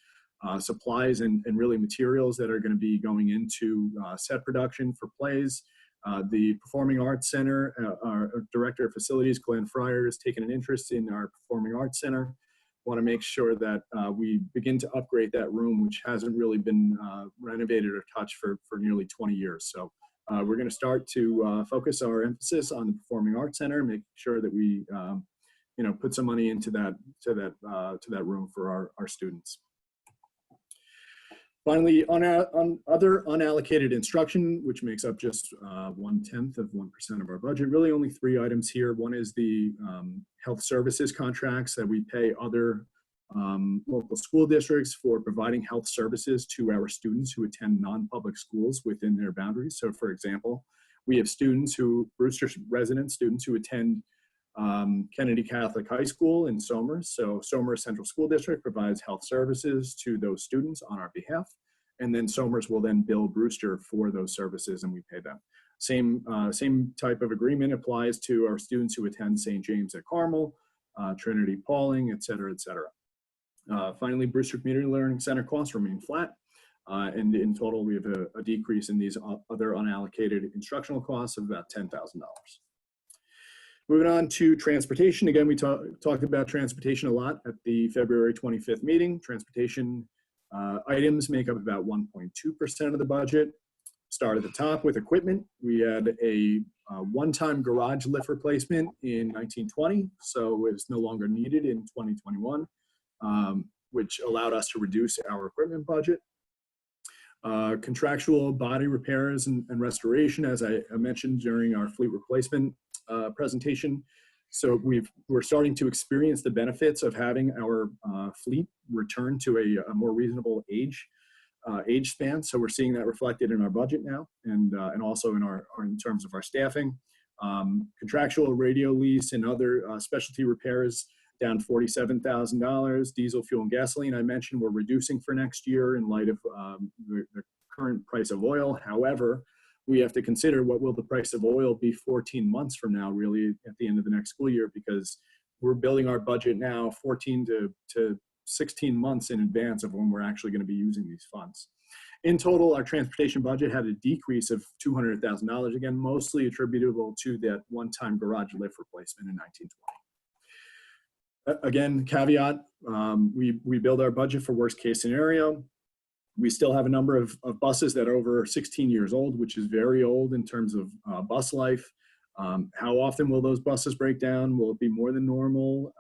supplies and really materials that are going to be going into set production for plays. The Performing Arts Center, our Director of Facilities, Glenn Fryer, has taken an interest in our Performing Arts Center. Want to make sure that we begin to upgrade that room, which hasn't really been renovated or touched for nearly 20 years. So we're going to start to focus our emphasis on the Performing Arts Center, make sure that we put some money into that room for our students. Finally, on other unallocated instruction, which makes up just 0.1% of our budget, really only 3 items here. One is the health services contracts that we pay other local school districts for providing health services to our students who attend non-public schools within their boundaries. So for example, we have Brewster resident students who attend Kennedy Catholic High School in Somers. So Somers Central School District provides health services to those students on our behalf. And then Somers will then bill Brewster for those services and we pay them. Same type of agreement applies to our students who attend St. James at Carmel, Trinity Pauling, et cetera, et cetera. Finally, Brewster Community Learning Center costs remain flat. And in total, we have a decrease in these other unallocated instructional costs of about $10,000. Moving on to transportation. Again, we talked about transportation a lot at the February 25th meeting. Transportation items make up about 1.2% of the budget. Start at the top with equipment. We had a one-time garage lift replacement in 1920, so it's no longer needed in 2021. which allowed us to reduce our equipment budget. Contractual body repairs and restoration, as I mentioned during our fleet replacement presentation. So we're starting to experience the benefits of having our fleet return to a more reasonable age span. So we're seeing that reflected in our budget now, and also in terms of our staffing. Contractual radio lease and other specialty repairs down $47,000. Diesel, fuel, and gasoline, I mentioned, we're reducing for next year in light of the current price of oil. However, we have to consider what will the price of oil be 14 months from now, really, at the end of the next school year, because we're building our budget now 14 to 16 months in advance of when we're actually going to be using these funds. In total, our transportation budget had a decrease of $200,000, again, mostly attributable to that one-time garage lift replacement in 1920. Again, caveat, we build our budget for worst case scenario. We still have a number of buses that are over 16 years old, which is very old in terms of bus life. How often will those buses break down? Will it be more than normal?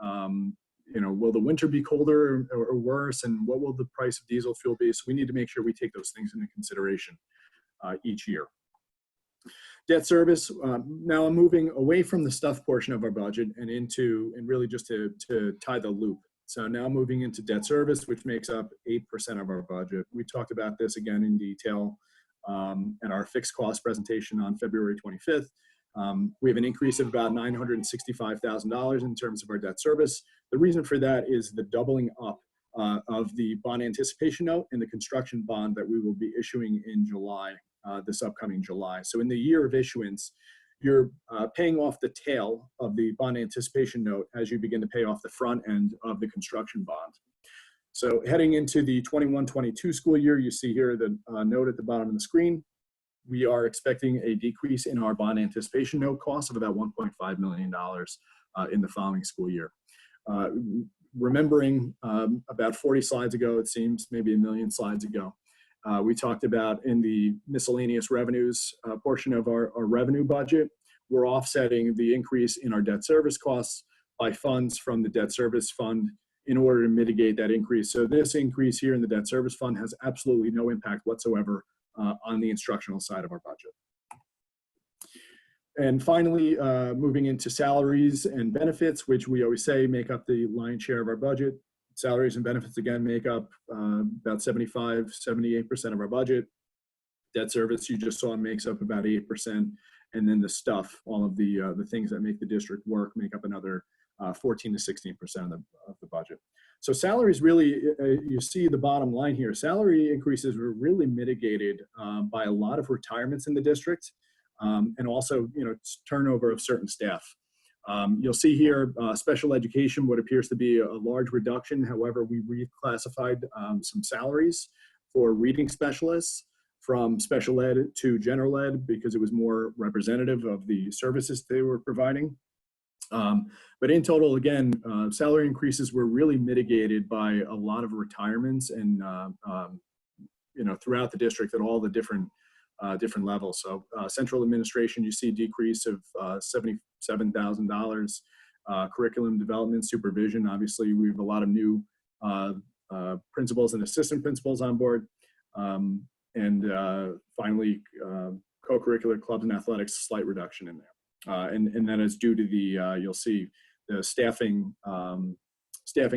Will the winter be colder or worse? And what will the price of diesel fuel be? So we need to make sure we take those things into consideration each year. Debt service, now I'm moving away from the stuff portion of our budget and really just to tie the loop. So now moving into debt service, which makes up 8% of our budget. We talked about this again in detail at our fixed cost presentation on February 25th. We have an increase of about $965,000 in terms of our debt service. The reason for that is the doubling up of the bond anticipation note and the construction bond that we will be issuing in July, this upcoming July. So in the year of issuance, you're paying off the tail of the bond anticipation note as you begin to pay off the front end of the construction bond. So heading into the 21-22 school year, you see here the note at the bottom of the screen. We are expecting a decrease in our bond anticipation note cost of about $1.5 million in the following school year. Remembering about 40 slides ago, it seems, maybe a million slides ago, we talked about in the miscellaneous revenues portion of our revenue budget, we're offsetting the increase in our debt service costs by funds from the debt service fund in order to mitigate that increase. So this increase here in the debt service fund has absolutely no impact whatsoever on the instructional side of our budget. And finally, moving into salaries and benefits, which we always say make up the lion's share of our budget. Salaries and benefits, again, make up about 78% of our budget. Debt service, you just saw, makes up about 8%. And then the stuff, all of the things that make the district work, make up another 14 to 16% of the budget. So salaries really, you see the bottom line here, salary increases were really mitigated by a lot of retirements in the district and also, turnover of certain staff. You'll see here special education, what appears to be a large reduction. However, we reclassified some salaries for reading specialists from special ed to general ed because it was more representative of the services they were providing. But in total, again, salary increases were really mitigated by a lot of retirements and, throughout the district at all the different levels. So central administration, you see a decrease of $77,000. Curriculum development, supervision, obviously we have a lot of new principals and assistant principals on board. And finally, co-curricular clubs and athletics, slight reduction in there. And that is due to the, you'll see the staffing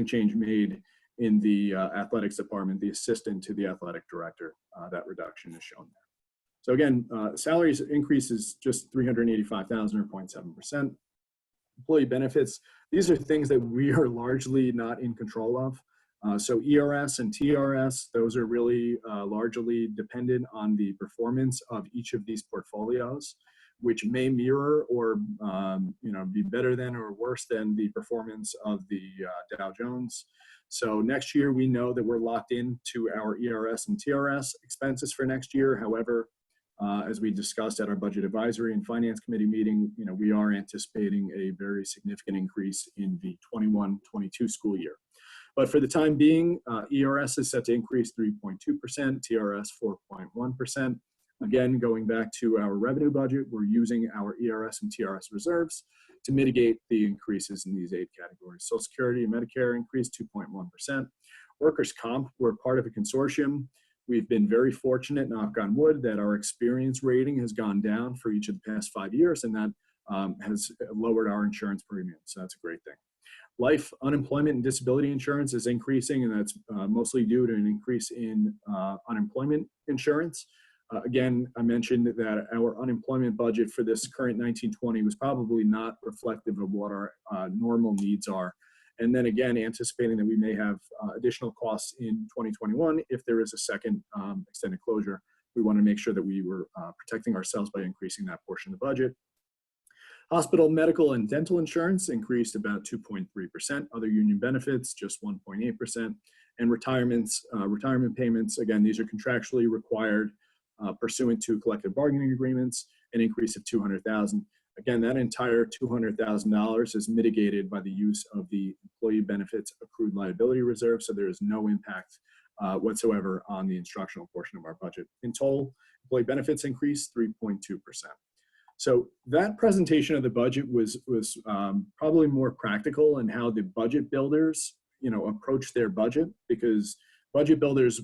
change made in the athletics department, the assistant to the athletic director, that reduction is shown there. So again, salaries increases just $385,000 or 0.7%. Employee benefits, these are things that we are largely not in control of. So ERS and TRS, those are really largely dependent on the performance of each of these portfolios, which may mirror or be better than or worse than the performance of the Dow Jones. So next year, we know that we're locked into our ERS and TRS expenses for next year. However, as we discussed at our budget advisory and finance committee meeting, we are anticipating a very significant increase in the 21-22 school year. But for the time being, ERS is set to increase 3.2%, TRS 4.1%. Again, going back to our revenue budget, we're using our ERS and TRS reserves to mitigate the increases in these 8 categories. Social Security and Medicare increased 2.1%. Workers' comp, we're part of a consortium. We've been very fortunate, knock on wood, that our experience rating has gone down for each of the past 5 years, and that has lowered our insurance premiums. So that's a great thing. Life, unemployment, and disability insurance is increasing, and that's mostly due to an increase in unemployment insurance. Again, I mentioned that our unemployment budget for this current 1920 was probably not reflective of what our normal needs are. And then again, anticipating that we may have additional costs in 2021 if there is a second extended closure, we want to make sure that we were protecting ourselves by increasing that portion of the budget. Hospital, medical, and dental insurance increased about 2.3%. Other union benefits, just 1.8%. And retirement payments, again, these are contractually required pursuant to collective bargaining agreements, an increase of $200,000. Again, that entire $200,000 is mitigated by the use of the employee benefits accrued liability reserve, so there is no impact whatsoever on the instructional portion of our budget. In total, employee benefits increased 3.2%. So that presentation of the budget was probably more practical in how the budget builders, approach their budget, because budget builders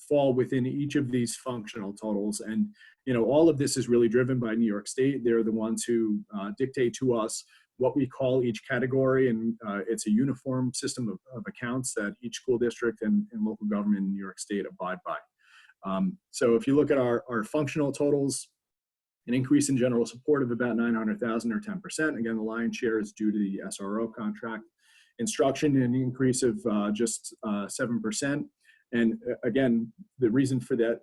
fall within each of these functional totals. And, all of this is really driven by New York State. They're the ones who dictate to us what we call each category. And it's a uniform system of accounts that each school district and local government in New York State abide by. So if you look at our functional totals, an increase in general support of about $900,000 or 10%. Again, the lion's share is due to the SRO contract. Instruction, an increase of just 7%. And again, the reason for that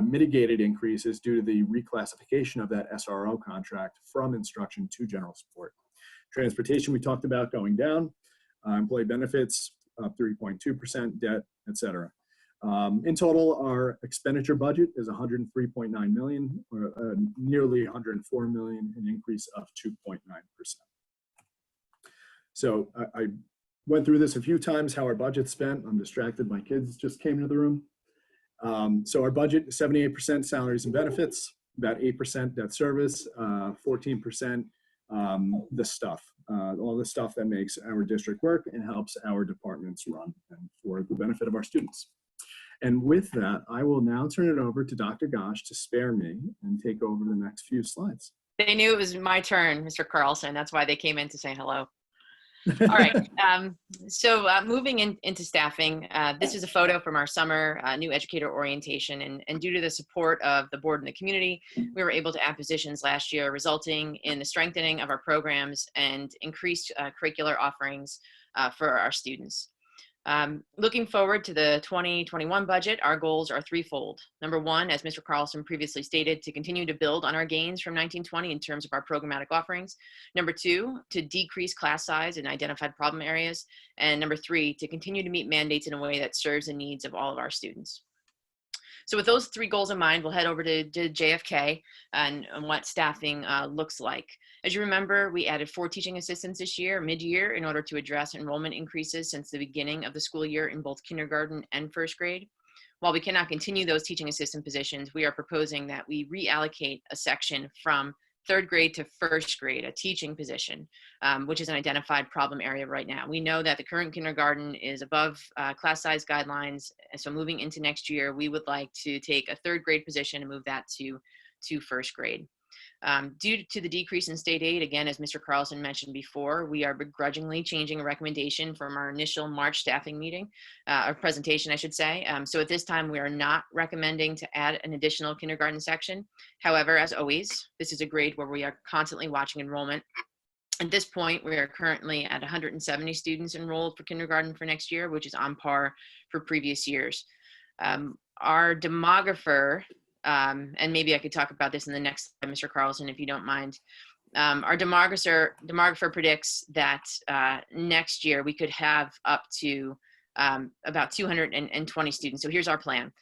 mitigated increase is due to the reclassification of that SRO contract from instruction to general support. Transportation, we talked about going down. Employee benefits up 3.2%, debt, et cetera. In total, our expenditure budget is $103.9 million, or nearly $104 million, an increase of 2.9%. So I went through this a few times, how our budget's spent. I'm distracted. My kids just came into the room. So our budget, 78% salaries and benefits, about 8% debt service, 14% the stuff, all the stuff that makes our district work and helps our departments run and for the benefit of our students. And with that, I will now turn it over to Dr. Gosh to spare me and take over the next few slides. They knew it was my turn, Mr. Carlson. That's why they came in to say hello. All right. So moving into staffing, this is a photo from our summer new educator orientation. And due to the support of the board and the community, we were able to add positions last year, resulting in the strengthening of our programs and increased curricular offerings for our students. Looking forward to the 2021 budget, our goals are threefold. Number one, as Mr. Carlson previously stated, to continue to build on our gains from 1920 in terms of our programmatic offerings. Number two, to decrease class size in identified problem areas. And number three, to continue to meet mandates in a way that serves the needs of all of our students. So with those three goals in mind, we'll head over to JFK and what staffing looks like. As you remember, we added 4 teaching assistants this year, mid-year, in order to address enrollment increases since the beginning of the school year in both kindergarten and first grade. While we cannot continue those teaching assistant positions, we are proposing that we reallocate a section from third grade to first grade, a teaching position, which is an identified problem area right now. We know that the current kindergarten is above class size guidelines. And so moving into next year, we would like to take a third grade position and move that to first grade. Due to the decrease in state aid, again, as Mr. Carlson mentioned before, we are begrudgingly changing a recommendation from our initial March staffing meeting, or presentation, I should say. So at this time, we are not recommending to add an additional kindergarten section. However, as always, this is a grade where we are constantly watching enrollment. At this point, we are currently at 170 students enrolled for kindergarten for next year, which is on par for previous years. Our demographer, and maybe I could talk about this in the next slide, Mr. Carlson, if you don't mind. Our demographer predicts that next year we could have up to about 220 students. So here's our plan.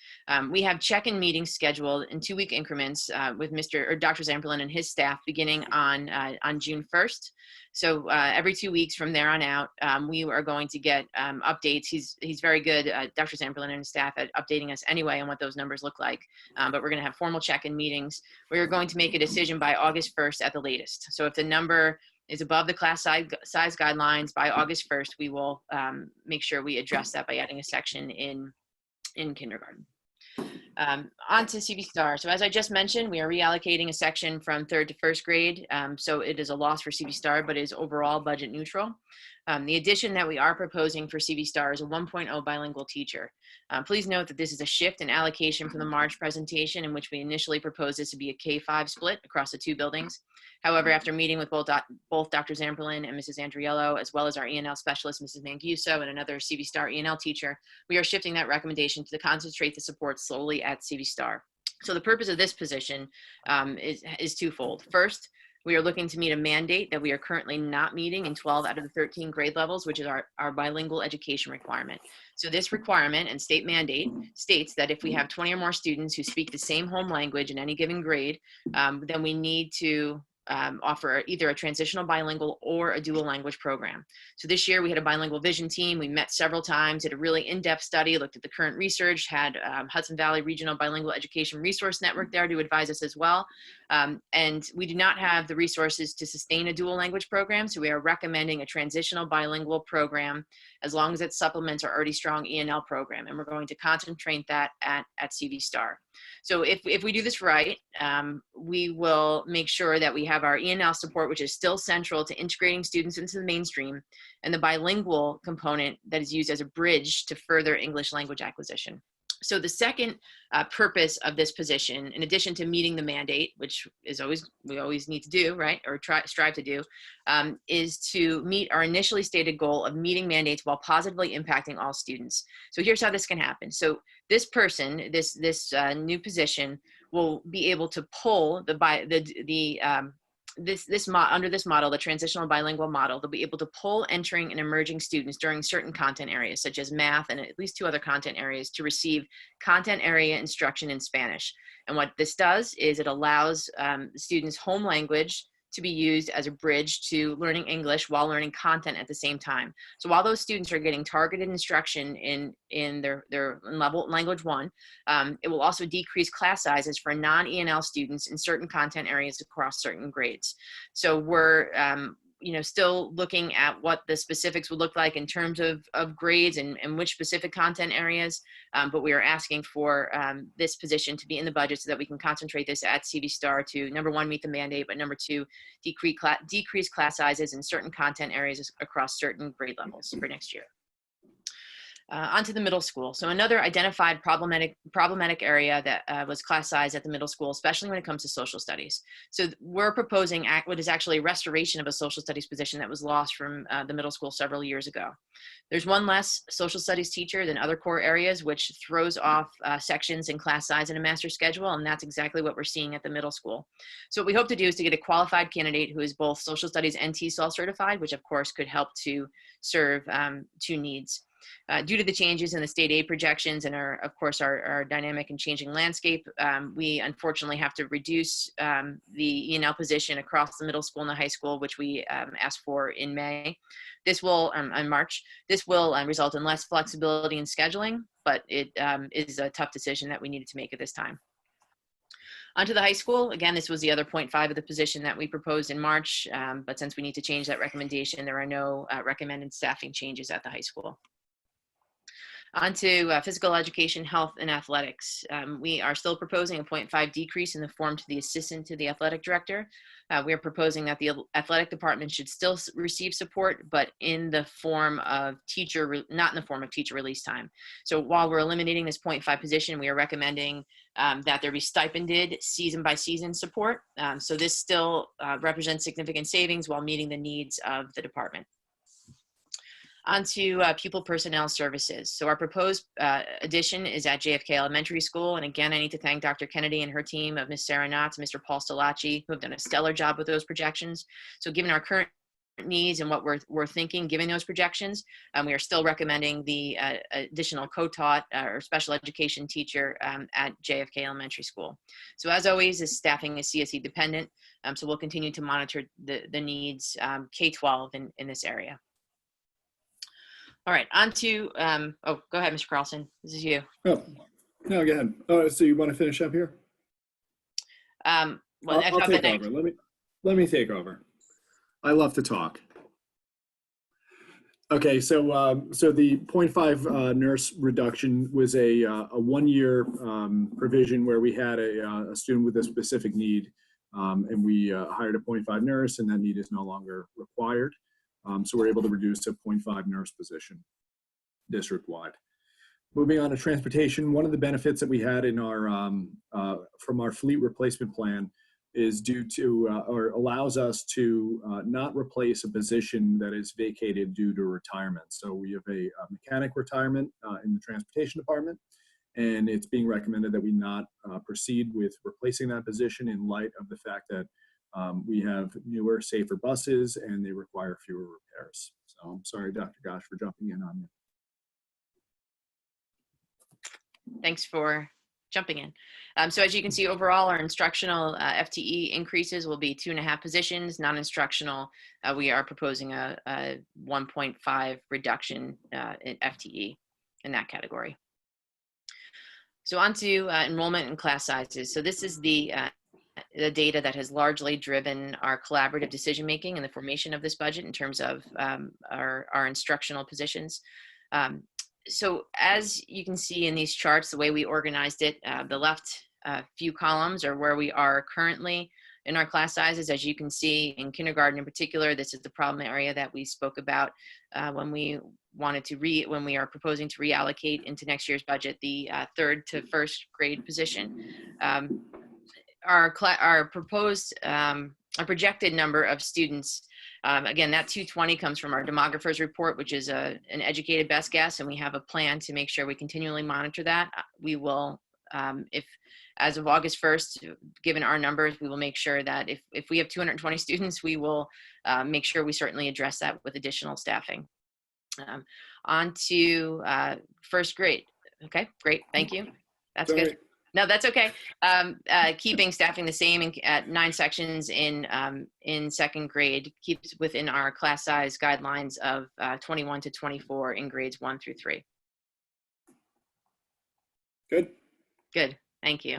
We have check-in meetings scheduled in 2-week increments with Dr. Zamperlin and his staff beginning on June 1st. So every 2 weeks from there on out, we are going to get updates. He's very good, Dr. Zamperlin and his staff, at updating us anyway on what those numbers look like. But we're going to have formal check-in meetings. We're going to make a decision by August 1st at the latest. So if the number is above the class size guidelines by August 1st, we will make sure we address that by adding a section in kindergarten. On to CV Star. So as I just mentioned, we are reallocating a section from 3rd to 1st grade. So it is a loss for CV Star, but is overall budget neutral. The addition that we are proposing for CV Star is a 1.0 bilingual teacher. Please note that this is a shift in allocation from the March presentation, in which we initially proposed this to be a K-5 split across the 2 buildings. However, after meeting with both Dr. Zamperlin and Mrs. Andriello, as well as our E&L specialist, Mrs. Manguso, and another CV Star E&L teacher, we are shifting that recommendation to concentrate the support solely at CV Star. So the purpose of this position is twofold. First, we are looking to meet a mandate that we are currently not meeting in 12 out of the 13 grade levels, which is our bilingual education requirement. So this requirement and state mandate states that if we have 20 or more students who speak the same home language in any given grade, then we need to offer either a transitional bilingual or a dual language program. So this year we had a bilingual vision team. We met several times, did a really in-depth study, looked at the current research, had Hudson Valley Regional Bilingual Education Resource Network there to advise us as well. And we do not have the resources to sustain a dual language program, so we are recommending a transitional bilingual program as long as it supplements our already strong E&L program, and we're going to concentrate that at CV Star. So if we do this right, we will make sure that we have our E&L support, which is still central to integrating students into the mainstream, and the bilingual component that is used as a bridge to further English language acquisition. So the second purpose of this position, in addition to meeting the mandate, which is we always need to do, right, or strive to do, is to meet our initially stated goal of meeting mandates while positively impacting all students. So here's how this can happen. So this person, this new position, will be able to pull under this model, the transitional bilingual model, they'll be able to pull entering and emerging students during certain content areas, such as math and at least 2 other content areas, to receive content area instruction in Spanish. And what this does is it allows the students' home language to be used as a bridge to learning English while learning content at the same time. So while those students are getting targeted instruction in their level language 1, it will also decrease class sizes for non-E&L students in certain content areas across certain grades. So we're still looking at what the specifics would look like in terms of grades and which specific content areas, but we are asking for this position to be in the budget so that we can concentrate this at CV Star to, number 1, meet the mandate, but number 2, decrease class sizes in certain content areas across certain grade levels for next year. Onto the middle school. So another identified problematic area that was class size at the middle school, especially when it comes to social studies. So we're proposing what is actually a restoration of a social studies position that was lost from the middle school several years ago. There's 1 less social studies teacher than other core areas, which throws off sections in class size in a master schedule, and that's exactly what we're seeing at the middle school. So what we hope to do is to get a qualified candidate who is both social studies and TESOL certified, which of course could help to serve 2 needs. Due to the changes in the state aid projections and of course our dynamic and changing landscape, we unfortunately have to reduce the E&L position across the middle school and the high school, which we asked for in May. This will, in March, this will result in less flexibility in scheduling, but it is a tough decision that we needed to make at this time. Onto the high school, again, this was the other 0.5 of the position that we proposed in March, but since we need to change that recommendation, there are no recommended staffing changes at the high school. On to physical education, health, and athletics. We are still proposing a 0.5 decrease in the form to the assistant to the athletic director. We are proposing that the athletic department should still receive support, but in the form of not in the form of teacher release time. So while we're eliminating this 0.5 position, we are recommending that there be stipended season by season support. So this still represents significant savings while meeting the needs of the department. Onto pupil personnel services. So our proposed addition is at JFK Elementary School. And again, I need to thank Dr. Kennedy and her team of Ms. Sarah Knotts and Mr. Paul Stalacci, who have done a stellar job with those projections. So given our current needs and what we're thinking, given those projections. We are still recommending the additional co-taught or special education teacher at JFK Elementary School. So as always, this staffing is CSE dependent. So we'll continue to monitor the needs K-12 in this area. All right, on to, oh, go ahead, Mr. Carlson. This is you. Oh, no, go ahead. Oh, so you want to finish up here? Well, I'll take over. Let me take over. I love to talk. Okay, so the 0.5 nurse reduction was a 1-year provision where we had a student with a specific need, and we hired a 0.5 nurse, and that need is no longer required. So we're able to reduce to 0.5 nurse position district-wide. Moving on to transportation, one of the benefits that we had in our from our fleet replacement plan is due to or allows us to not replace a position that is vacated due to retirement. So we have a mechanic retirement in the transportation department, and it's being recommended that we not proceed with replacing that position in light of the fact that we have newer, safer buses and they require fewer repairs. So I'm sorry, Dr. Gosh, for jumping in on you. Thanks for jumping in. So as you can see, overall, our instructional FTE increases will be 2.5 positions. Non-instructional, we are proposing a 1.5 reduction in FTE in that category. So on to enrollment and class sizes. So this is the data that has largely driven our collaborative decision-making and the formation of this budget in terms of our instructional positions. So as you can see in these charts, the way we organized it, the left few columns are where we are currently in our class sizes. As you can see in kindergarten in particular, this is the problem area that we spoke about when we wanted to when we are proposing to reallocate into next year's budget the 3rd to 1st grade position. Our proposed, our projected number of students, again, that 220 comes from our demographers report, which is an educated best guess, and we have a plan to make sure we continually monitor that. We will, if as of August 1st, given our numbers, we will make sure that if we have 220 students, we will make sure we certainly address that with additional staffing. On to 1st grade. Okay, great, thank you. That's good. No, that's okay. Keeping staffing the same at 9 sections in 2nd grade keeps within our class size guidelines of 21 to 24 in grades 1 through 3. Good. Good, thank you.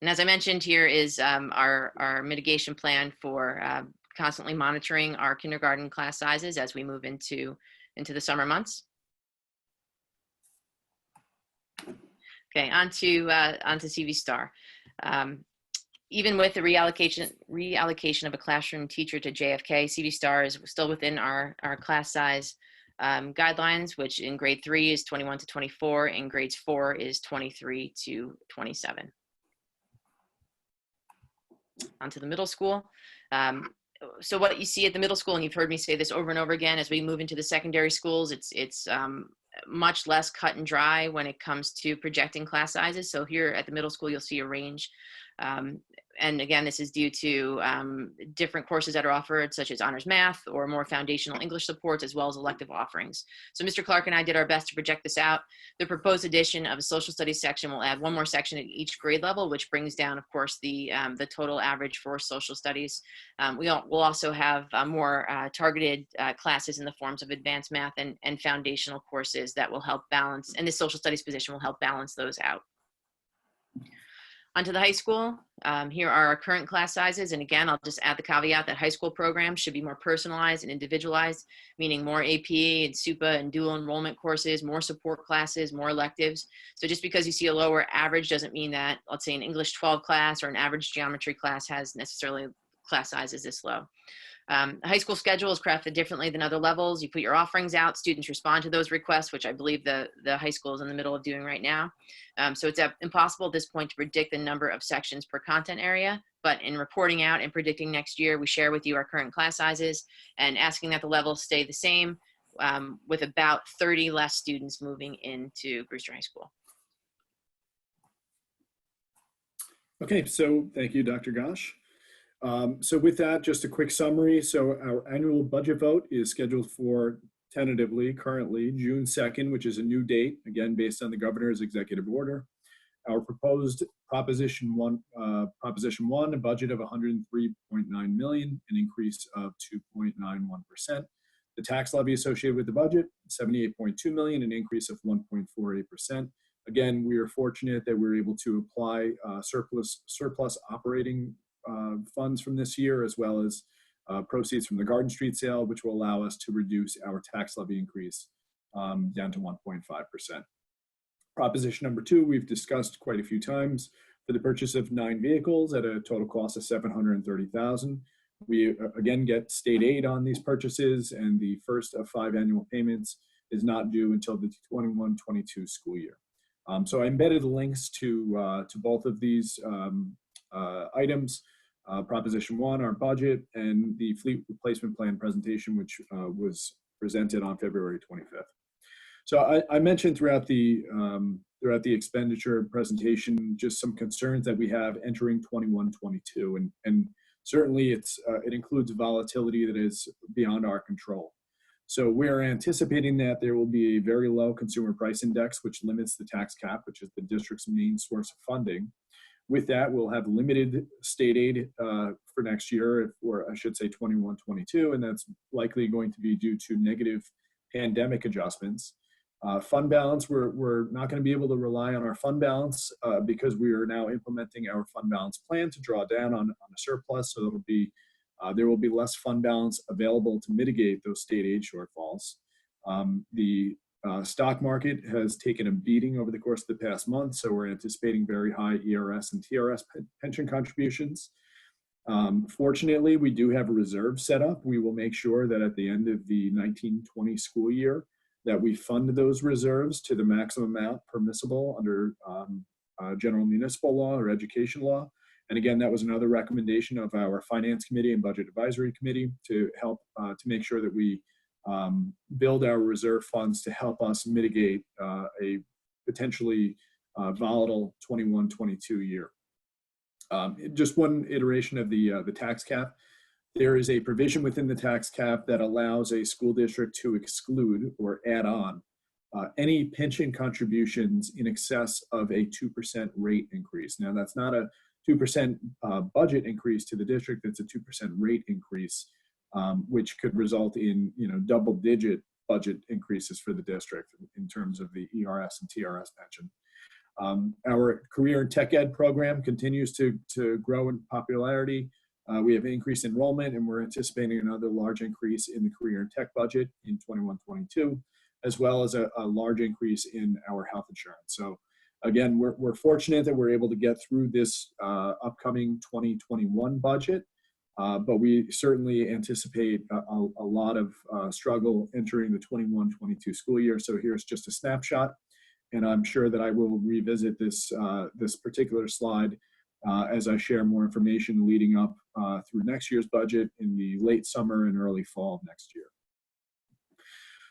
And as I mentioned, here is our mitigation plan for constantly monitoring our kindergarten class sizes as we move into the summer months. Okay, on to CV Star. Even with the reallocation of a classroom teacher to JFK, CV Star is still within our class size guidelines, which in grade 3 is 21 to 24, in grades 4 is 23 to 27. Onto the middle school. So what you see at the middle school, and you've heard me say this over and over again, as we move into the secondary schools, it's much less cut and dry when it comes to projecting class sizes. So here at the middle school, you'll see a range. And again, this is due to different courses that are offered, such as honors math or more foundational English supports, as well as elective offerings. So Mr. Clark and I did our best to project this out. The proposed addition of a social studies section will add 1 more section at each grade level, which brings down, of course, the total average for social studies. We'll also have more targeted classes in the forms of advanced math and foundational courses that will help balance, and this social studies position will help balance those out. Onto the high school, here are our current class sizes. And again, I'll just add the caveat that high school programs should be more personalized and individualized, meaning more AP and SUPA and dual enrollment courses, more support classes, more electives. So just because you see a lower average doesn't mean that, let's say, an English 12 class or an average geometry class has necessarily class sizes this low. The high school schedule is crafted differently than other levels. You put your offerings out, students respond to those requests, which I believe the high school is in the middle of doing right now. So it's impossible at this point to predict the number of sections per content area, but in reporting out and predicting next year, we share with you our current class sizes and asking that the levels stay the same with about 30 less students moving into Brewster High School. Okay, so thank you, Dr. Gosh. So with that, just a quick summary. So our annual budget vote is scheduled for tentatively currently June 2nd, which is a new date, again, based on the governor's executive order. Our proposed Proposition 1, a budget of 103.9 million, an increase of 2.91%. The tax levy associated with the budget, 78.2 million, an increase of 1.48%. Again, we are fortunate that we're able to apply surplus operating funds from this year, as well as proceeds from the Garden Street sale, which will allow us to reduce our tax levy increase down to 1.5%. Proposition number 2, we've discussed quite a few times, for the purchase of 9 vehicles at a total cost of $730,000. We again get state aid on these purchases, and the first of 5 annual payments is not due until the 21-22 school year. So I embedded links to both of these items, Proposition 1, our budget, and the fleet replacement plan presentation, which was presented on February 25th. So I mentioned throughout the expenditure presentation just some concerns that we have entering 21-22, and certainly it includes volatility that is beyond our control. So we're anticipating that there will be a very low consumer price index, which limits the tax cap, which is the district's main source of funding. With that, we'll have limited state aid for next year, or I should say 21-22, and that's likely going to be due to negative pandemic adjustments. Fund balance, we're not going to be able to rely on our fund balance because we are now implementing our fund balance plan to draw down on a surplus, so there will be less fund balance available to mitigate those state aid shortfalls. The stock market has taken a beating over the course of the past month, so we're anticipating very high ERS and TRS pension contributions. Fortunately, we do have a reserve set up. We will make sure that at the end of the 19-20 school year that we fund those reserves to the maximum amount permissible under general municipal law or education law. And again, that was another recommendation of our Finance Committee and Budget Advisory Committee to help to make sure that we build our reserve funds to help us mitigate a potentially volatile 21-22 year. Just one iteration of the tax cap. There is a provision within the tax cap that allows a school district to exclude or add on any pension contributions in excess of a 2% rate increase. Now, that's not a 2% budget increase to the district, it's a 2% rate increase, which could result in double-digit budget increases for the district in terms of the ERS and TRS pension. Our career and tech ed program continues to grow in popularity. We have increased enrollment, and we're anticipating another large increase in the career and tech budget in 21-22, as well as a large increase in our health insurance. So again, we're fortunate that we're able to get through this upcoming 2021 budget, but we certainly anticipate a lot of struggle entering the 21-22 school year. So here's just a snapshot, and I'm sure that I will revisit this particular slide as I share more information leading up through next year's budget in the late summer and early fall of next year.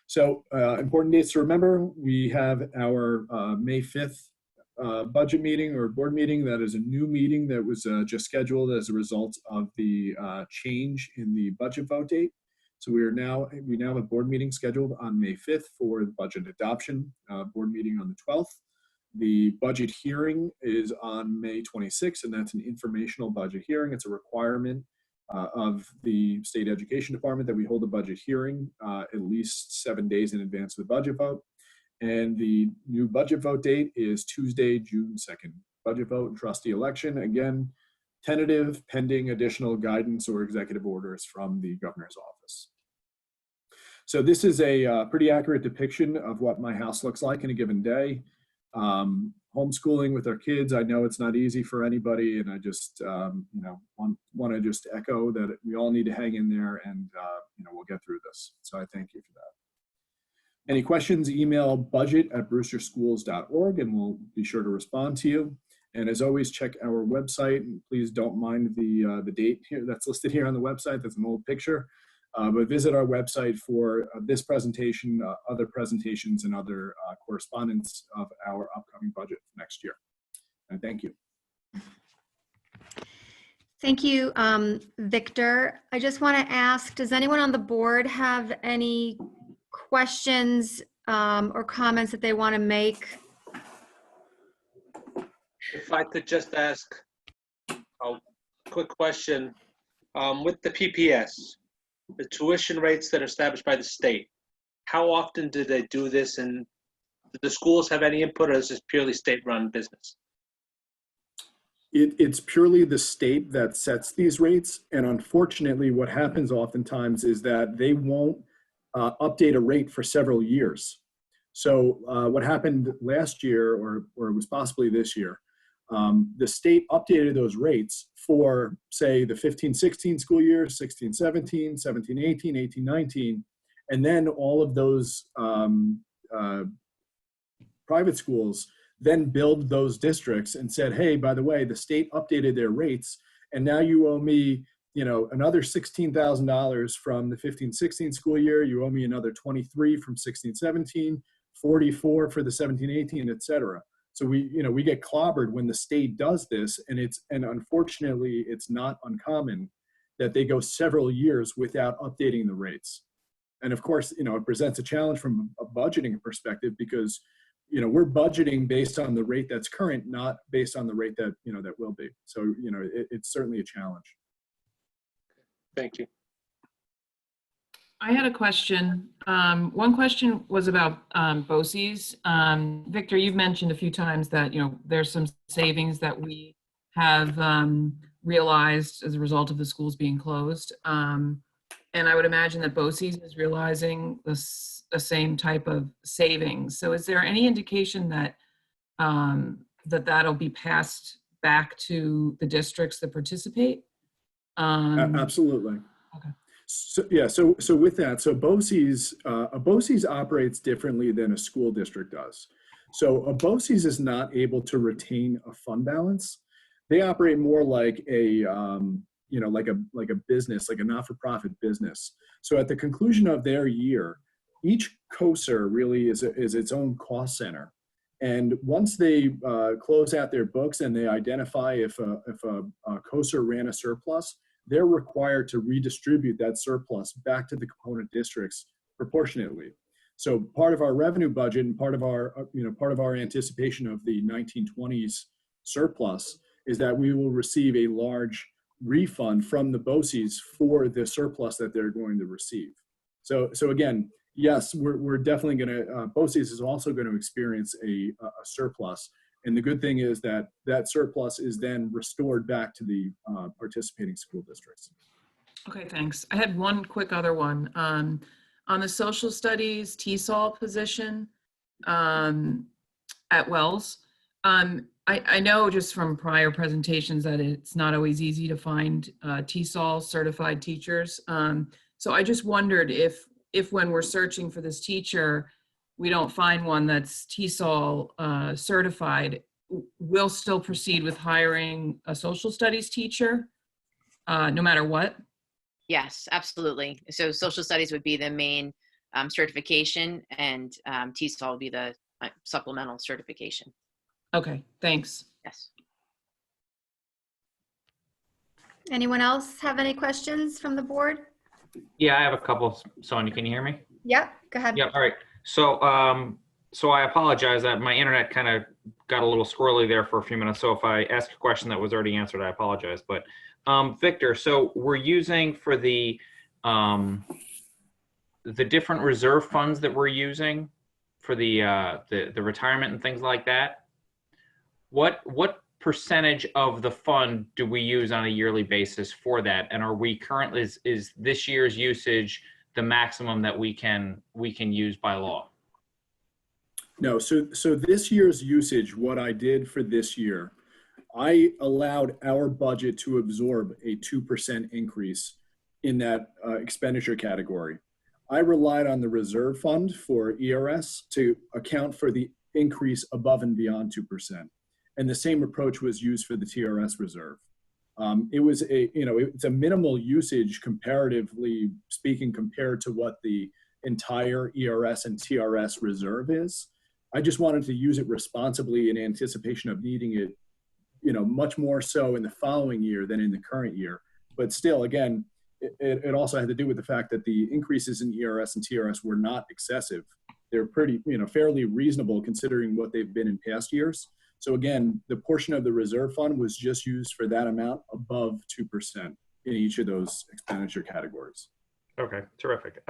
So important dates to remember, we have our May 5th budget meeting or board meeting. That is a new meeting that was just scheduled as a result of the change in the budget vote date. So we now have a board meeting scheduled on May 5th for the budget adoption, board meeting on the 12th. The budget hearing is on May 26th, and that's an informational budget hearing. It's a requirement of the State Education Department that we hold a budget hearing at least 7 days in advance of the budget vote. And the new budget vote date is Tuesday, June 2nd. Budget vote and trustee election, again, tentative, pending additional guidance or executive orders from the governor's office. So this is a pretty accurate depiction of what my house looks like in a given day. Homeschooling with our kids, I know it's not easy for anybody, and I just want to just echo that we all need to hang in there, and we'll get through this. So I thank you for that. Any questions, email budget@brewsterschools.org, and we'll be sure to respond to you. And as always, check our website, and please don't mind the date here that's listed here on the website. That's an old picture. But visit our website for this presentation, other presentations, and other correspondence of our upcoming budget for next year. And thank you. Thank you, Victor. I just want to ask, does anyone on the board have any questions or comments that they want to make? If I could just ask a quick question. With the PPS, the tuition rates that are established by the state, how often do they do this, and do the schools have any input, or is this purely state-run business? It's purely the state that sets these rates. And unfortunately, what happens oftentimes is that they won't update a rate for several years. So what happened last year, or it was possibly this year, the state updated those rates for, say, the 15-16 school year, 16-17, 17-18, 18-19, and then all of those private schools then billed those districts and said, hey, by the way, the state updated their rates, and now you owe me, another $16,000 from the 15-16 school year. You owe me another 23 from 16-17, 44 for the 17-18, et cetera. So we get clobbered when the state does this, and unfortunately, it's not uncommon that they go several years without updating the rates. And of course, it presents a challenge from a budgeting perspective, because we're budgeting based on the rate that's current, not based on the rate that that will be. So it's certainly a challenge. Thank you. I had a question. One question was about BOCES. Victor, you've mentioned a few times that there's some savings that we have realized as a result of the schools being closed, and I would imagine that BOCES is realizing the same type of savings. So, is there any indication that that'll be passed back to the districts that participate? Absolutely. Okay. So yeah, so with that, so BOCES, a BOCES operates differently than a school district does. So a BOCES is not able to retain a fund balance. They operate more like a like a business, like a not-for-profit business. So at the conclusion of their year, each COSER really is its own cost center. And once they close out their books and they identify if a COSER ran a surplus, they're required to redistribute that surplus back to the component districts proportionately. So part of our revenue budget and part of our anticipation of the 1920s surplus is that we will receive a large refund from the BOCES for the surplus that they're going to receive. So again, yes, we're definitely going to, BOCES is also going to experience a surplus. And the good thing is that that surplus is then restored back to the participating school districts. Okay, thanks. I had one quick other one. On the social studies TESOL position at Wells, I know just from prior presentations that it's not always easy to find TESOL certified teachers. So I just wondered if when we're searching for this teacher, we don't find one that's TESOL certified, we'll still proceed with hiring a social studies teacher, no matter what? Yes, absolutely. So social studies would be the main certification, and TESOL would be the supplemental certification. Okay, thanks. Yes. Anyone else have any questions from the board? Yeah, I have a couple. Sonia, can you hear me? Yep, go ahead. Yep. All right. So, so I apologize that my internet kind of got a little squirrely there for a few minutes. So if I ask a question that was already answered, I apologize. But Victor, so we're using for the different reserve funds that we're using for the retirement and things like that. What percentage of the fund do we use on a yearly basis for that? And are we currently, is this year's usage the maximum that we can use by law? No, so this year's usage, what I did for this year, I allowed our budget to absorb a 2% increase in that expenditure category. I relied on the reserve fund for ERS to account for the increase above and beyond 2%. And the same approach was used for the TRS reserve. It was it's a minimal usage comparatively speaking compared to what the entire ERS and TRS reserve is. I just wanted to use it responsibly in anticipation of needing it, much more so in the following year than in the current year. But still, again, it also had to do with the fact that the increases in ERS and TRS were not excessive. They're pretty, fairly reasonable considering what they've been in past years. So again, the portion of the reserve fund was just used for that amount above 2% in each of those expenditure categories. Okay, terrific.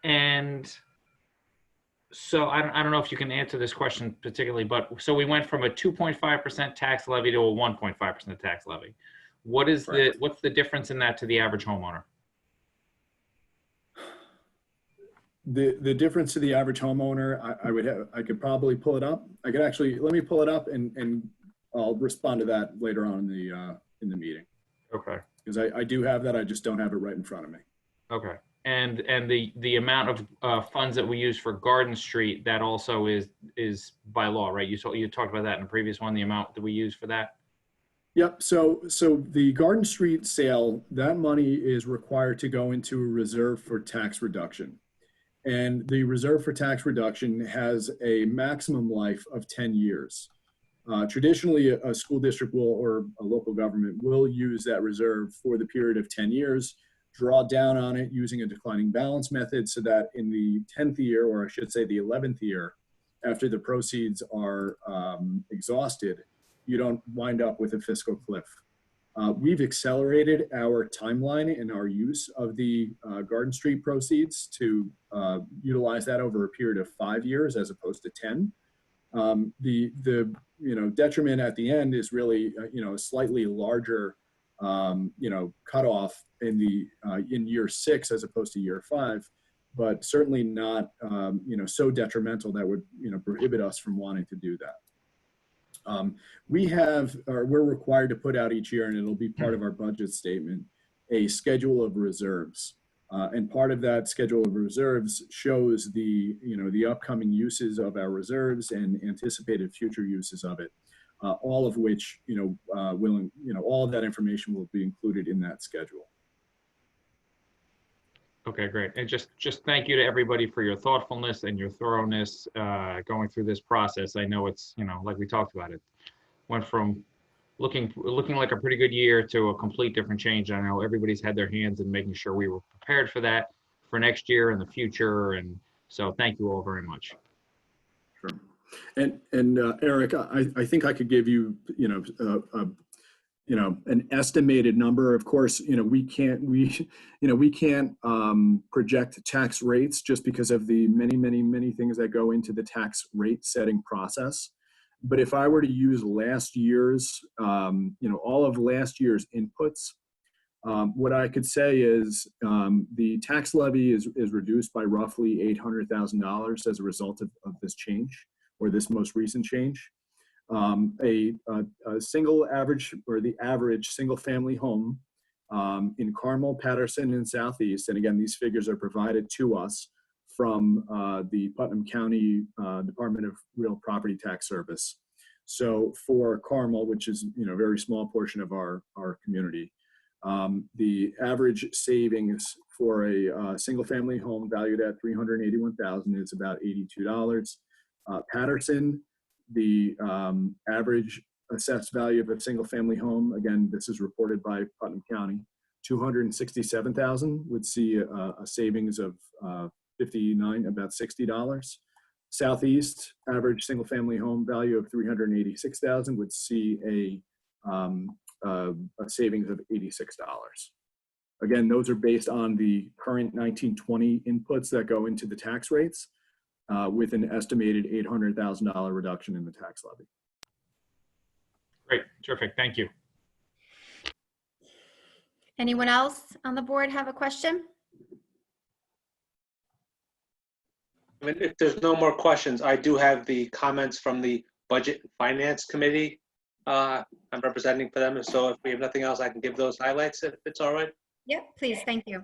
And so I don't know if you can answer this question particularly, but so we went from a 2.5% tax levy to a 1.5% tax levy. What's the difference in that to the average homeowner? The difference to the average homeowner, I could probably pull it up. I could actually, let me pull it up and I'll respond to that later on in the meeting. Okay. Because I do have that, I just don't have it right in front of me. Okay. And the amount of funds that we use for Garden Street, that also is by law, right? You talked about that in the previous one, the amount that we use for that. Yep. So the Garden Street sale, that money is required to go into a reserve for tax reduction. And the reserve for tax reduction has a maximum life of 10 years. Traditionally, a school district will, or a local government will use that reserve for the period of 10 years, draw down on it using a declining balance method so that in the 10th year, or I should say the 11th year, after the proceeds are exhausted, you don't wind up with a fiscal cliff. We've accelerated our timeline in our use of the Garden Street proceeds to utilize that over a period of 5 years as opposed to 10. The detriment at the end is really a slightly larger cutoff in year 6 as opposed to year 5, but certainly not so detrimental that would prohibit us from wanting to do that. We're required to put out each year, and it'll be part of our budget statement, a schedule of reserves. And part of that schedule of reserves shows the upcoming uses of our reserves and anticipated future uses of it, all of which, all of that information will be included in that schedule. Okay, great. And just thank you to everybody for your thoughtfulness and your thoroughness going through this process. I know it's, like we talked about, it went from looking like a pretty good year to a complete different change. I know everybody's had their hands in making sure we were prepared for that for next year and the future. And so thank you all very much. Sure. And Eric, I think I could give you, an estimated number. Of course, we can't project tax rates just because of the many things that go into the tax rate setting process. But if I were to use last year's, all of last year's inputs, what I could say is the tax levy is reduced by roughly $800,000 as a result of this change, or this most recent change. A single average, or the average single family home in Carmel, Patterson, and Southeast, and again, these figures are provided to us from the Putnam County Department of Real Property Tax Service. So for Carmel, which is a very small portion of our community, the average savings for a single family home valued at $381,000 is about $82. Patterson, the average assessed value of a single family home, again, this is reported by Putnam County, $267,000 would see a savings of about $60. Southeast, average single family home value of $386,000 would see a savings of $86. Again, those are based on the current 1920 inputs that go into the tax rates, with an estimated $800,000 reduction in the tax levy. Great, terrific, thank you. Anyone else on the board have a question? I mean, if there's no more questions, I do have the comments from the Budget and Finance Committee. I'm representing for them, and so if we have nothing else, I can give those highlights if it's all right. Yep, please, thank you.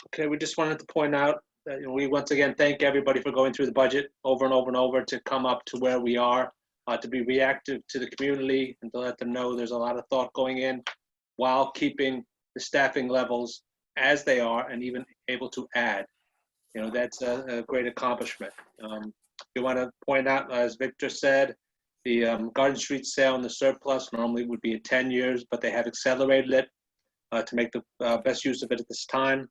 Okay, we just wanted to point out that we once again thank everybody for going through the budget over and over and over to come up to where we are, to be reactive to the community and to let them know there's a lot of thought going in while keeping the staffing levels as they are and even able to add. That's a great accomplishment. We want to point out, as Victor said, The Garden Street sale and the surplus normally would be at 10 years, but they have accelerated it to make the best use of it at this time.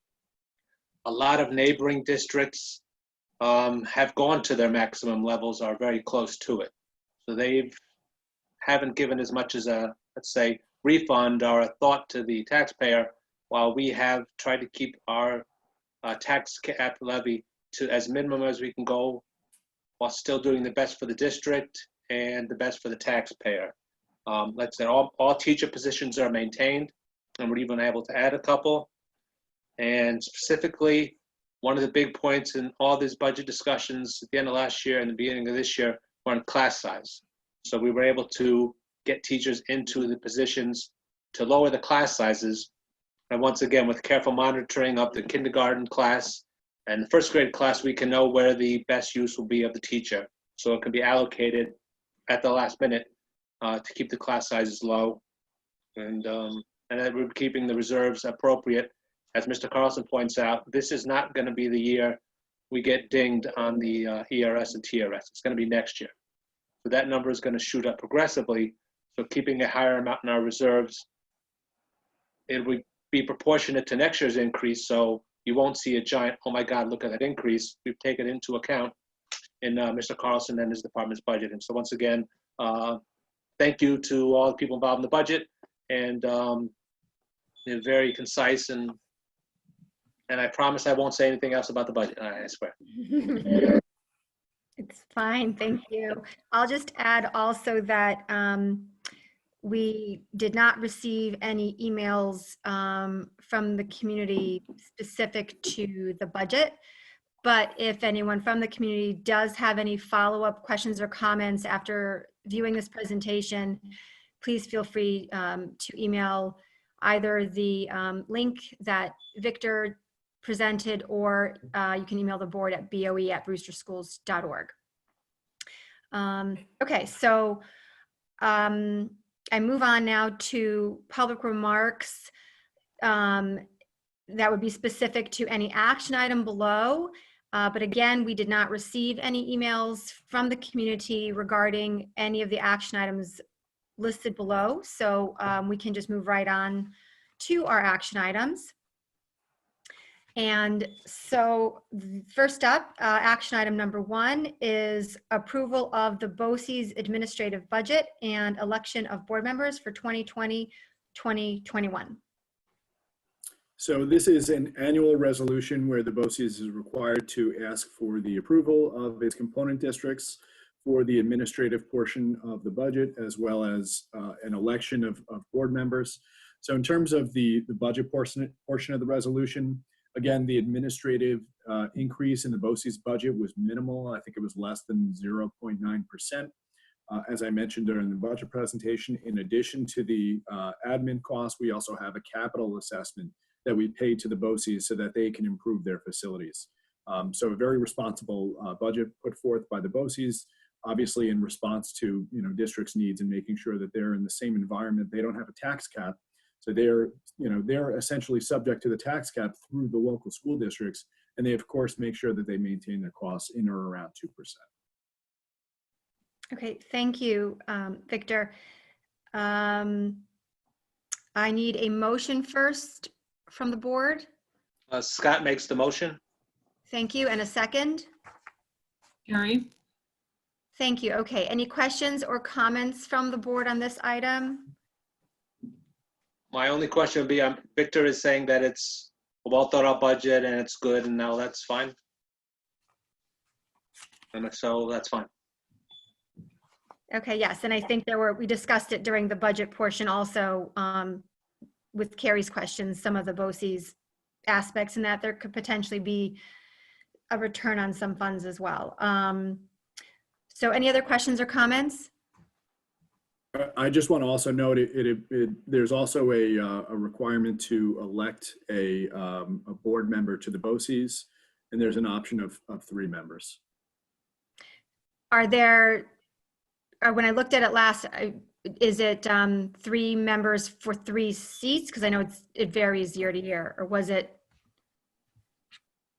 A lot of neighboring districts have gone to their maximum levels, are very close to it. So they haven't given as much as a, let's say, refund or a thought to the taxpayer, while we have tried to keep our tax cap levy to as minimum as we can go, while still doing the best for the district and the best for the taxpayer. Like I said, all teacher positions are maintained, and we're even able to add a couple. And specifically, one of the big points in all these budget discussions at the end of last year and the beginning of this year were on class size. So we were able to get teachers into the positions to lower the class sizes. And once again, with careful monitoring of the kindergarten class and the first grade class, we can know where the best use will be of the teacher. So it can be allocated at the last minute to keep the class sizes low. And that we're keeping the reserves appropriate. As Mr. Carlson points out, this is not going to be the year we get dinged on the ERS and TRS. It's going to be next year. So that number is going to shoot up progressively. So keeping a higher amount in our reserves, it would be proportionate to next year's increase. So you won't see a giant, oh my God, look at that increase. We've taken into account in Mr. Carlson and his department's budget. And so once again, thank you to all the people involved in the budget, and they're very concise, and I promise I won't say anything else about the budget, I swear. It's fine, thank you. I'll just add also that we did not receive any emails from the community specific to the budget. But if anyone from the community does have any follow-up questions or comments after viewing this presentation, please feel free to email either the link that Victor presented, or you can email the board at boe@brewsterschools.org. Okay, so I move on now to public remarks that would be specific to any action item below. But again, we did not receive any emails from the community regarding any of the action items listed below. So we can just move right on to our action items. And so first up, action item number 1 is approval of the BOCES administrative budget and election of board members for 2020-2021. So this is an annual resolution where the BOCES is required to ask for the approval of its component districts for the administrative portion of the budget, as well as an election of board members. So in terms of the budget portion of the resolution, again, the administrative increase in the BOCES budget was minimal. I think it was less than 0.9%. As I mentioned during the budget presentation, in addition to the admin costs, we also have a capital assessment that we pay to the BOCES so that they can improve their facilities. So a very responsible budget put forth by the BOCES, obviously in response to districts' needs and making sure that they're in the same environment. They don't have a tax cap, so they're essentially subject to the tax cap through the local school districts, and they of course make sure that they maintain their costs in or around 2%. Okay, thank you, Victor. I need a motion first from the board. Scott makes the motion. Thank you, and a second. Carrie? Thank you. Okay, any questions or comments from the board on this item? My only question would be, Victor is saying that it's a well thought out budget and it's good, and now that's fine. And so that's fine. Okay, yes, and I think we discussed it during the budget portion also with Carrie's questions, some of the BOCES aspects, and that there could potentially be a return on some funds as well. So any other questions or comments? I just want to also note there's also a requirement to elect a board member to the BOCES, and there's an option of 3 members. Are there, when I looked at it last, is it 3 members for 3 seats? Because I know it varies year to year, or was it?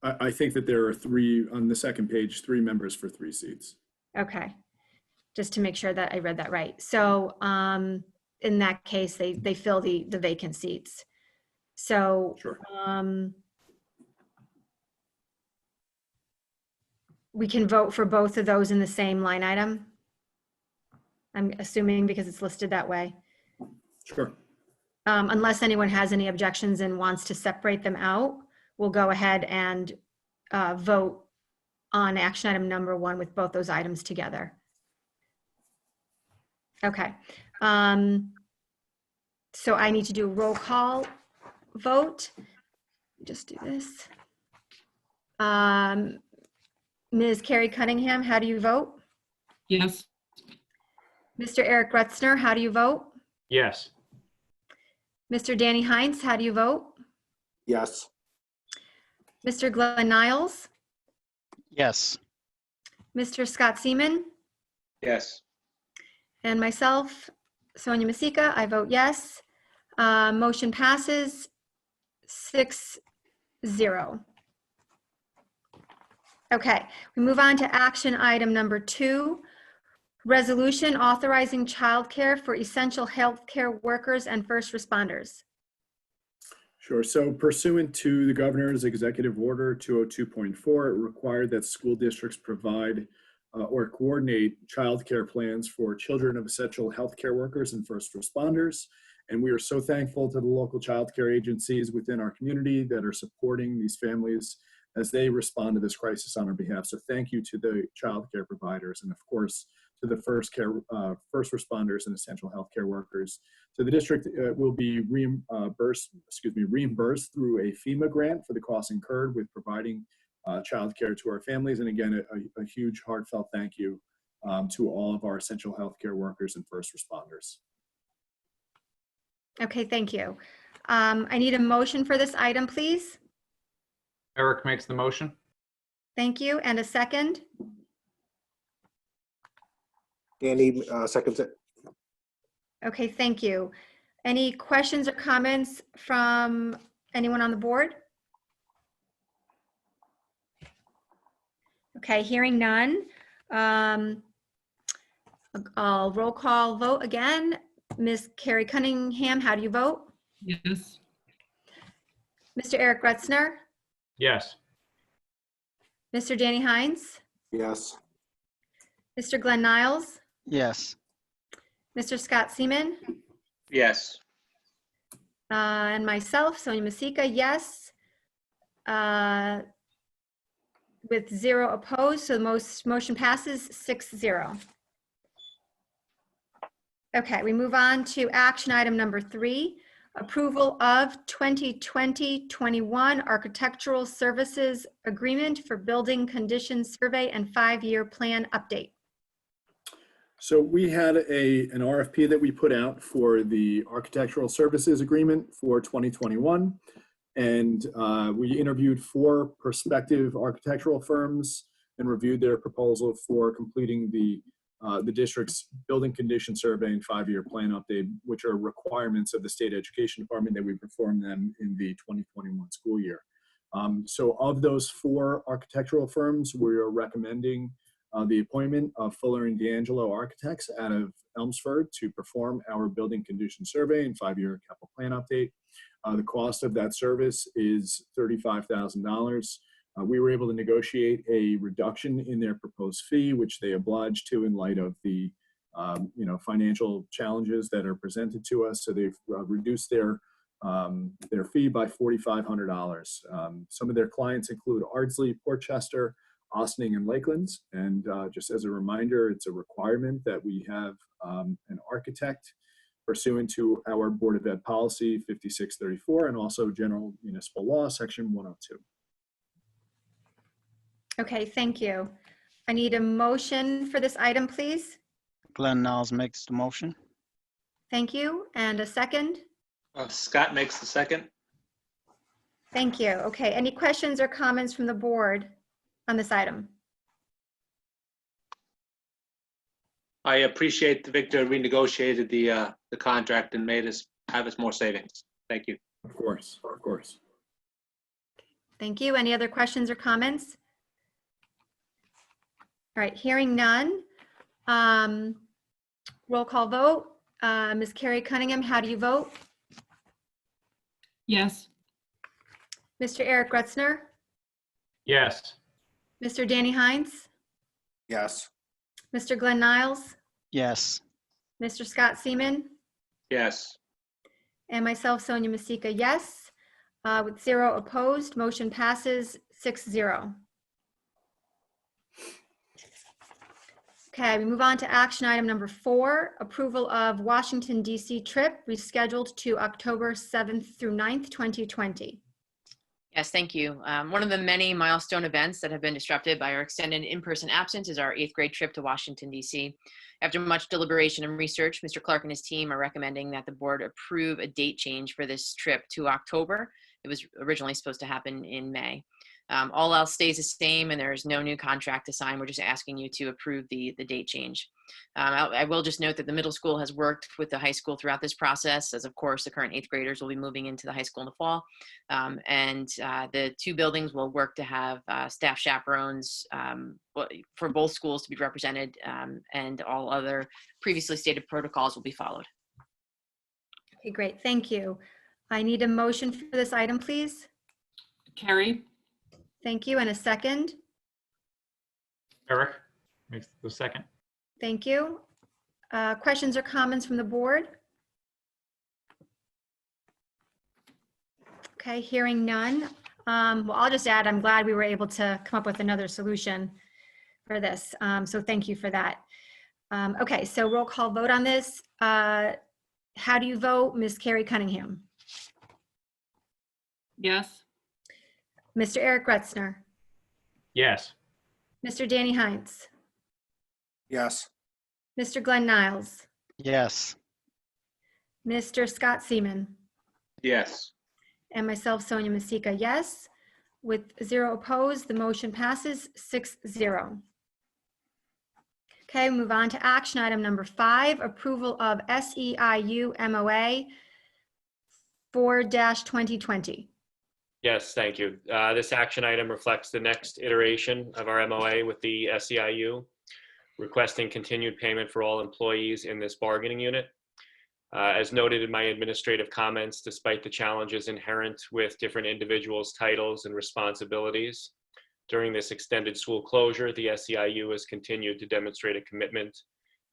I think that there are 3 on the second page, 3 members for 3 seats. Okay. just to make sure that I read that right. So in that case, they fill the vacant seats. So Sure. we can vote for both of those in the same line item? I'm assuming because it's listed that way. Sure. Unless anyone has any objections and wants to separate them out, we'll go ahead and vote on action item number 1 with both those items together. Okay. So I need to do a roll call vote. Just do this. Ms. Carrie Cunningham, how do you vote? Yes. Mr. Eric Gretzner, how do you vote? Yes. Mr. Danny Heinz, how do you vote? Yes. Mr. Glenn Niles? Yes. Mr. Scott Seaman? Yes. And myself, Sonia Masika, I vote yes. Motion passes 6-0. Okay, we move on to action item number 2, resolution authorizing childcare for essential healthcare workers and first responders. Sure. So pursuant to the governor's executive order 202.4, it required that school districts provide or coordinate childcare plans for children of essential healthcare workers and first responders. And we are so thankful to the local childcare agencies within our community that are supporting these families as they respond to this crisis on our behalf. So thank you to the childcare providers and of course to the first responders and essential healthcare workers. So the district will be reimbursed through a FEMA grant for the costs incurred with providing childcare to our families. And again, a huge heartfelt thank you to all of our essential healthcare workers and first responders. Okay, thank you. I need a motion for this item, please. Eric makes the motion. Thank you. And a second? Danny seconds it. Okay, thank you. Any questions or comments from anyone on the board? Okay, hearing none. I'll roll call vote again. Ms. Carrie Cunningham, how do you vote? Yes. Mr. Eric Gretzner? Yes. Mr. Danny Heinz? Yes. Mr. Glenn Niles? Yes. Mr. Scott Seaman? Yes. And myself, Sonia Masika, yes. With 0 opposed, so the motion passes 6-0. Okay, we move on to action item number 3, approval of 2020-21 architectural services agreement for building condition survey and 5-year plan update. So we had an RFP that we put out for the architectural services agreement for 2021. And we interviewed 4 prospective architectural firms and reviewed their proposal for completing the district's building condition survey and 5-year plan update, which are requirements of the state education department that we perform them in the 2021 school year. So of those 4 architectural firms, we are recommending the appointment of Fuller and D'Angelo Architects out of Elmsford to perform our building condition survey and 5-year capital plan update. The cost of that service is $35,000. We were able to negotiate a reduction in their proposed fee, which they obliged to in light of the financial challenges that are presented to us. So they've reduced their fee by $4,500. Some of their clients include Ardsley, Portchester, Ossining, and Lakelands. And just as a reminder, it's a requirement that we have an architect pursuant to our Board of Ed policy 5634 and also General Municipal Law section 102. Okay, thank you. I need a motion for this item, please. Glenn Niles makes the motion. Thank you. And a second? Scott makes the second. Thank you. Okay, any questions or comments from the board on this item? I appreciate that Victor renegotiated the contract and made us more savings. Thank you. Of course, of course. Thank you. Any other questions or comments? All right, hearing none. Roll call vote. Ms. Carrie Cunningham, how do you vote? Yes. Mr. Eric Gretzner? Yes. Mr. Danny Hines? Yes. Mr. Glenn Niles? Yes. Mr. Scott Seaman? Yes. And myself, Sonia Masika, yes. With 0 opposed, motion passes 6-0. Okay, we move on to action item number 4, approval of Washington DC trip rescheduled to October 7th through 9th, 2020. Yes, thank you. One of the many milestone events that have been disrupted by our extended in-person absence is our 8th grade trip to Washington, D.C. After much deliberation and research, Mr. Clark and his team are recommending that the board approve a date change for this trip to October. It was originally supposed to happen in May. All else stays the same and there's no new contract to sign. We're just asking you to approve the date change. I will just note that the middle school has worked with the high school throughout this process, as of course the current 8th graders will be moving into the high school in the fall. The 2 buildings will work to have staff chaperones for both schools to be represented, and all other previously stated protocols will be followed. Okay, great, thank you. I need a motion for this item, please. Carrie? Thank you, and a second. Eric makes the second. Thank you. Questions or comments from the board? Okay, hearing none. Well, I'll just add, I'm glad we were able to come up with another solution for this. So thank you for that. Okay, so roll call vote on this. How do you vote, Ms. Carrie Cunningham? Yes. Mr. Eric Gretzner? Yes. Mr. Danny Hines? Yes. Mr. Glenn Niles? Yes. Mr. Scott Seaman? Yes. And myself, Sonia Masika, yes. With 0 opposed, the motion passes 6-0. Okay, move on to action item number 5, approval of SEIU MOA 4-2020. Yes, thank you. This action item reflects the next iteration of our MOA with the SEIU, requesting continued payment for all employees in this bargaining unit. As noted in my administrative comments, despite the challenges inherent with different individuals' titles and responsibilities, during this extended school closure, the SEIU has continued to demonstrate a commitment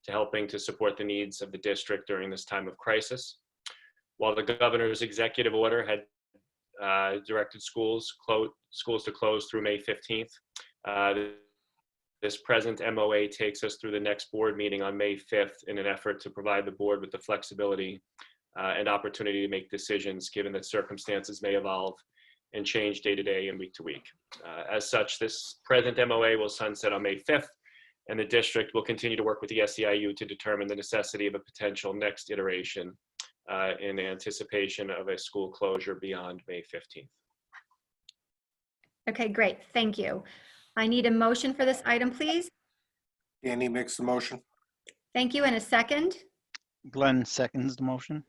to helping to support the needs of the district during this time of crisis. While the governor's executive order had directed schools to close through May 15th, this present MOA takes us through the next board meeting on May 5th in an effort to provide the board with the flexibility and opportunity to make decisions given that circumstances may evolve and change day to day and week to week. As such, this present MOA will sunset on May 5th, and the district will continue to work with the SEIU to determine the necessity of a potential next iteration in anticipation of a school closure beyond May 15th. Okay, great, thank you. I need a motion for this item, please. Danny makes the motion. Thank you, and a second. Glenn seconds the motion.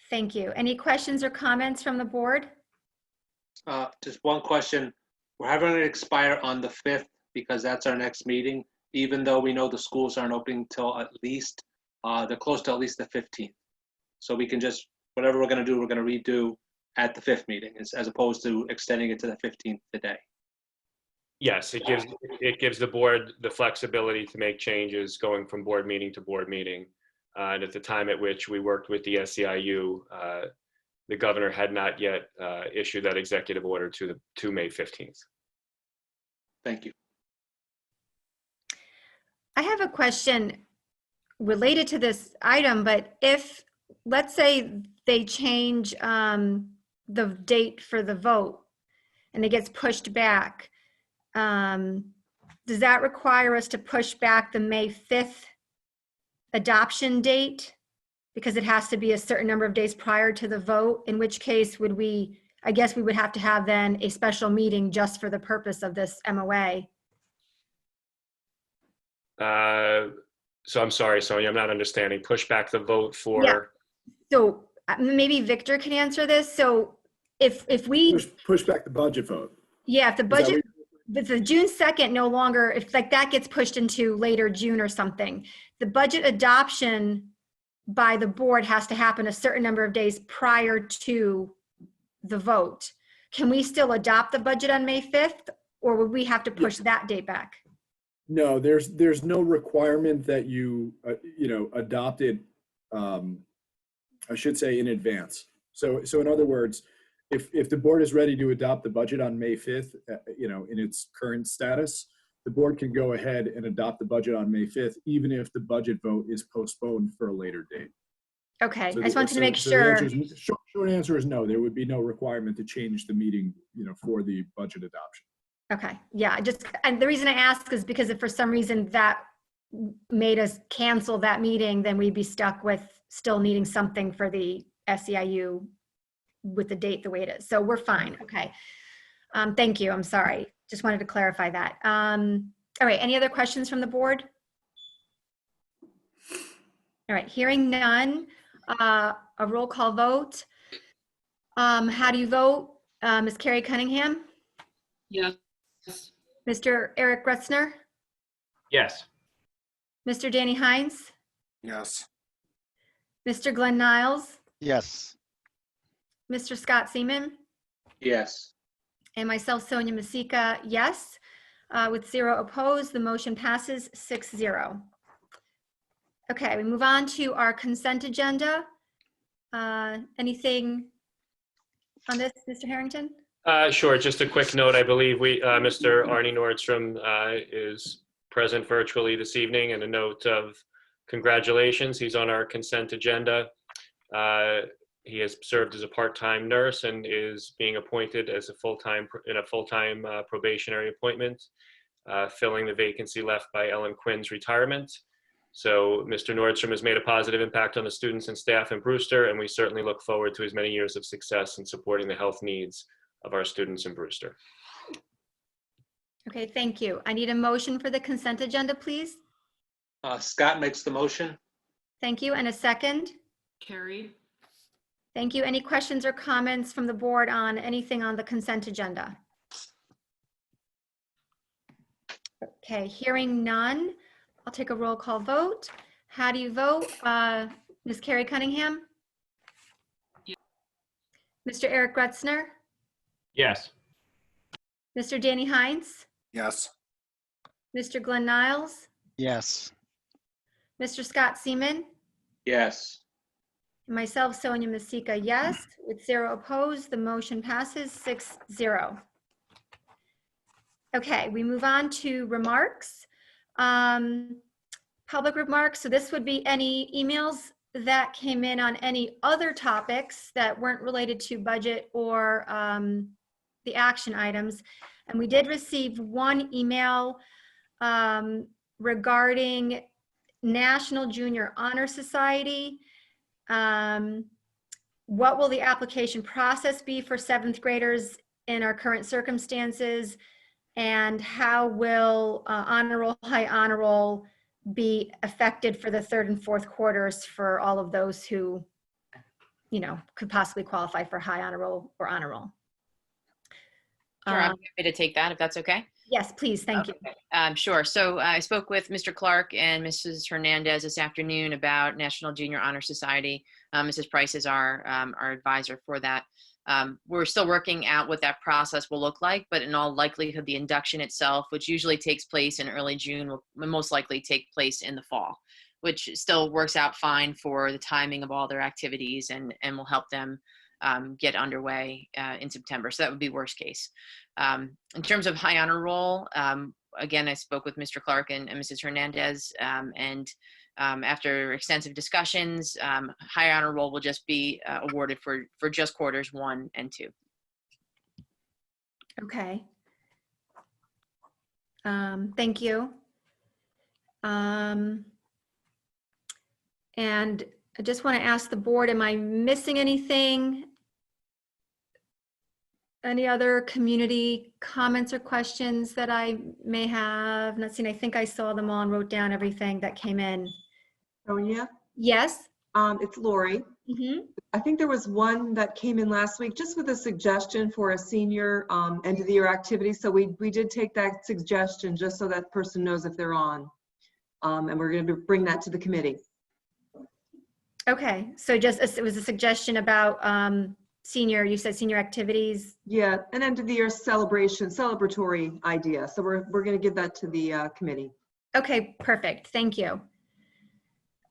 Thank you. Any questions or comments from the board? Just one question. We're having it expire on the 5th because that's our next meeting, even though we know the schools aren't opening till at least, they're close to at least the 15th. So we can just, whatever we're gonna do, we're gonna redo at the 5th meeting as opposed to extending it to the 15th today. Yes, it gives the board the flexibility to make changes going from board meeting to board meeting. And at the time at which we worked with the SEIU, the governor had not yet issued that executive order to May 15th. Thank you. I have a question related to this item, but if, let's say they change the date for the vote and it gets pushed back, does that require us to push back the May 5th adoption date? Because it has to be a certain number of days prior to the vote, in which case would we, I guess we would have to have then a special meeting just for the purpose of this MOA. So I'm sorry, Sonia, I'm not understanding. Push back the vote for? Yeah. So maybe Victor can answer this. So if we, Push back the budget vote. yeah, if the Is that what budget, the June 2nd no longer, if like that gets pushed into later June or something, the budget adoption by the board has to happen a certain number of days prior to the vote. Can we still adopt the budget on May 5th, or would we have to push that date back? No, there's no requirement that you, adopt it, I should say, in advance. So in other words, if the board is ready to adopt the budget on May 5th, in its current status, the board can go ahead and adopt the budget on May 5th, even if the budget vote is postponed for a later date. Okay, So I just wanted to make so sure. short answer is no, there would be no requirement to change the meeting, for the budget adoption. Okay, yeah, and the reason I ask is because if for some reason that made us cancel that meeting, then we'd be stuck with still needing something for the SEIU with the date the way it is. So we're fine, okay. Thank you, I'm sorry. Just wanted to clarify that. All right, any other questions from the board? All right, hearing none, a roll call vote. How do you vote? Ms. Carrie Cunningham? Yes. Mr. Eric Gretzner? Yes. Mr. Danny Hines? Yes. Mr. Glenn Niles? Yes. Mr. Scott Seaman? Yes. And myself, Sonia Masika, yes. With 0 opposed, the motion passes 6-0. Okay, we move on to our consent agenda. Anything on this, Mr. Harrington? Sure. Just a quick note. I believe Mr. Arnie Nordstrom is present virtually this evening, and a note of congratulations. He's on our consent agenda. He has served as a part-time nurse and is being appointed as a full-time probationary appointment, filling the vacancy left by Ellen Quinn's retirement. So Mr. Nordstrom has made a positive impact on the students and staff in Brewster, and we certainly look forward to his many years of success in supporting the health needs of our students in Brewster. Okay, thank you. I need a motion for the consent agenda, please. Scott makes the motion. Thank you, and a second. Carrie? Thank you. Any questions or comments from the board on anything on the consent agenda? Okay, hearing none, I'll take a roll call vote. How do you vote? Ms. Carrie Cunningham? Yes. Mr. Eric Gretzner? Yes. Mr. Danny Hines? Yes. Mr. Glenn Niles? Yes. Mr. Scott Seaman? Yes. Myself, Sonia Masika, yes. With 0 opposed, the motion passes 6-0. Okay, we move on to remarks. Public remarks. So this would be any emails that came in on any other topics that weren't related to budget or the action items. And we did receive one email regarding National Junior Honor Society. What will the application process be for 7th graders in our current circumstances? And how will honor roll, high honor roll be affected for the 3rd and 4th quarters for all of those who, could possibly qualify for high honor roll or honor roll? Sure, I'm happy to take that if that's okay. Yes, please. Thank you. Sure. So I spoke with Mr. Clark and Mrs. Hernandez this afternoon about National Junior Honor Society. Mrs. Price is our advisor for that. We're still working out what that process will look like, but in all likelihood, the induction itself, which usually takes place in early June, will most likely take place in the fall, which still works out fine for the timing of all their activities and will help them get underway in September. So that would be worst case. In terms of high honor roll, again, I spoke with Mr. Clark and Mrs. Hernandez, and after extensive discussions, high honor roll will just be awarded for just quarters 1 and 2. Okay. Thank you. And I just want to ask the board, am I missing anything? Any other community comments or questions that I may have not seen? I think I saw them all and wrote down everything that came in. Sonia? Yes? It's Lori. I think there was one that came in last week just with a suggestion for a senior end of the year activity. So we did take that suggestion just so that person knows if they're on. And we're going to bring that to the committee. Okay, so just, it was a suggestion about senior, you said senior activities. Yeah, an end of the year celebration, celebratory idea. So we're going to give that to the committee. Okay, perfect. Thank you.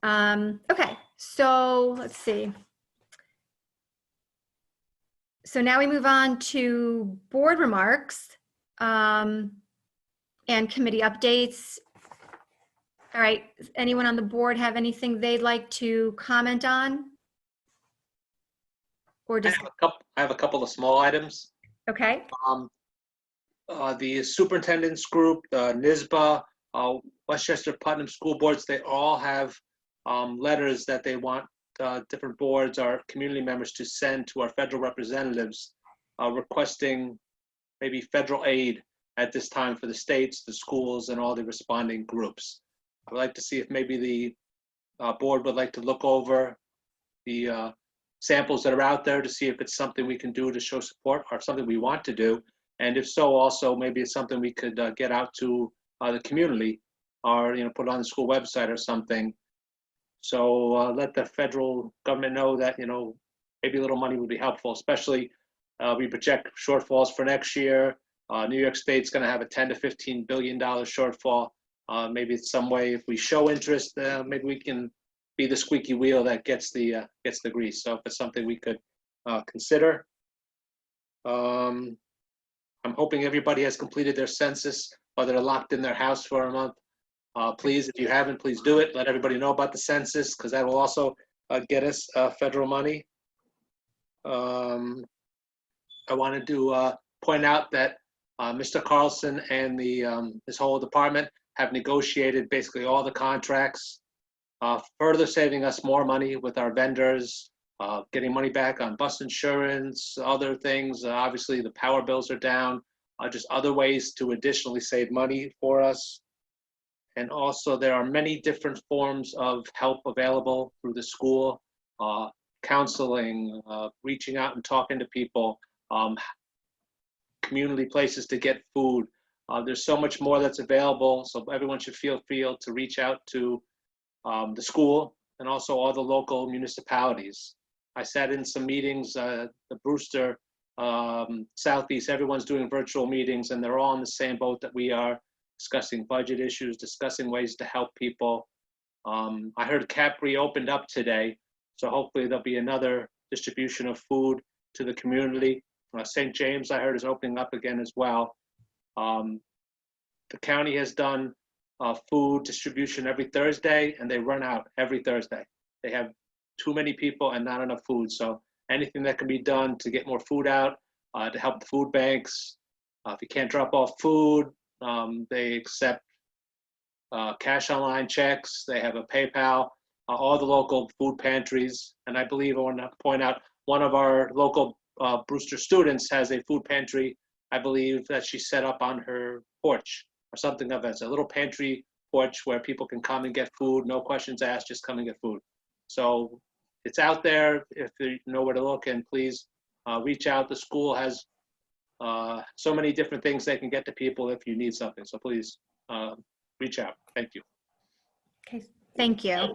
Okay, so let's see. So now we move on to board remarks and committee updates. All right, anyone on the board have anything they'd like to comment on? Or just, I have a couple of small items. okay, The superintendent's group, the NISBA, Westchester Putnam School Boards, they all have letters that they want different boards or community members to send to our federal representatives requesting maybe federal aid at this time for the states, the schools, and all the responding groups. I'd like to see if maybe the board would like to look over the samples that are out there to see if it's something we can do to show support or something we want to do. And if so, also maybe it's something we could get out to the community or, put on the school website or something. So let the federal government know that, maybe a little money would be helpful, especially we project shortfalls for next year. New York State's going to have a $10 to $15 billion shortfall. Maybe it's some way, if we show interest, maybe we can be the squeaky wheel that gets the grease. So if it's something we could consider. I'm hoping everybody has completed their census, or they're locked in their house for a month. Please, if you haven't, please do it. Let everybody know about the census, because that will also get us federal money. I wanted to point out that Mr. Carlson and his whole department have negotiated basically all the contracts, further saving us more money with our vendors, getting money back on bus insurance, other things. Obviously, the power bills are down, just other ways to additionally save money for us. And also, there are many different forms of help available through the school, counseling, reaching out and talking to people, community places to get food. There's so much more that's available, so everyone should feel free to reach out to the school and also all the local municipalities. I sat in some meetings, the Brewster, Southeast, everyone's doing virtual meetings, and they're all in the same boat that we are, discussing budget issues, discussing ways to help people. I heard Capri opened up today, so hopefully there'll be another distribution of food to the community. St. James, I heard, is opening up again as well. The county has done food distribution every Thursday, and they run out every Thursday. They have too many people and not enough food. So anything that can be done to get more food out, to help the food banks. If you can't drop off food, they accept cash online checks. They have a PayPal, all the local food pantries. And I believe I want to point out one of our local Brewster students has a food pantry, I believe, that she set up on her porch or something of that. It's a little pantry porch where people can come and get food, no questions asked, just come and get food. So it's out there if you know where to look, and please reach out. The school has so many different things they can get to people if you need something. So please reach out. Thank you. okay, thank you.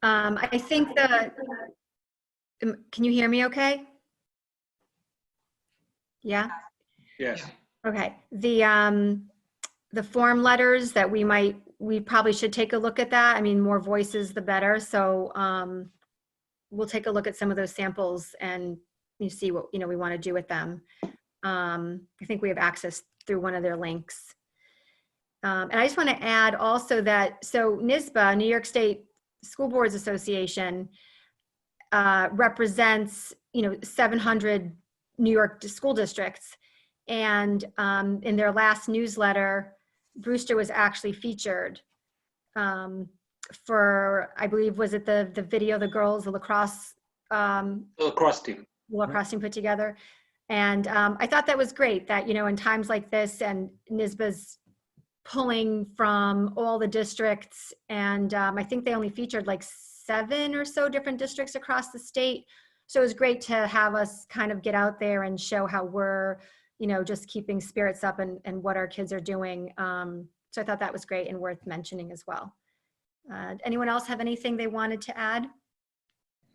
I think can you hear me okay? Yeah? Yes. Okay, the form letters that we probably should take a look at that. I mean, more voices, the better. So we'll take a look at some of those samples and you see what, we want to do with them. I think we have access through one of their links. And I just want to add also that, so NISBA, New York State School Boards Association, represents, 700 New York school districts. And in their last newsletter, Brewster was actually featured for, I believe, was it the video, the girls, the lacrosse team. Lacrosse team put together. And I thought that was great that, in times like this, and NISBA's pulling from all the districts, and I think they only featured like 7 or so different districts across the state. So it was great to have us kind of get out there and show how we're, just keeping spirits up and what our kids are doing. So I thought that was great and worth mentioning as well. Anyone else have anything they wanted to add?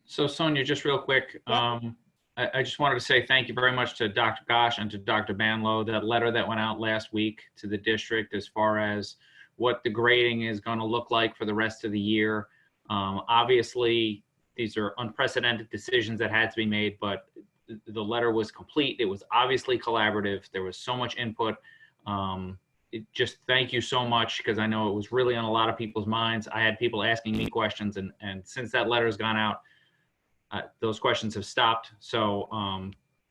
So Sonia, just real quick, I just wanted to say thank you very much to Dr. Gosh and to Dr. Banlow. That letter that went out last week to the district as far as what the grading is going to look like for the rest of the year. Obviously, these are unprecedented decisions that had to be made, but the letter was complete. It was obviously collaborative. There was so much input. Just thank you so much, because I know it was really on a lot of people's minds. I had people asking me questions, and since that letter has gone out, those questions have stopped. So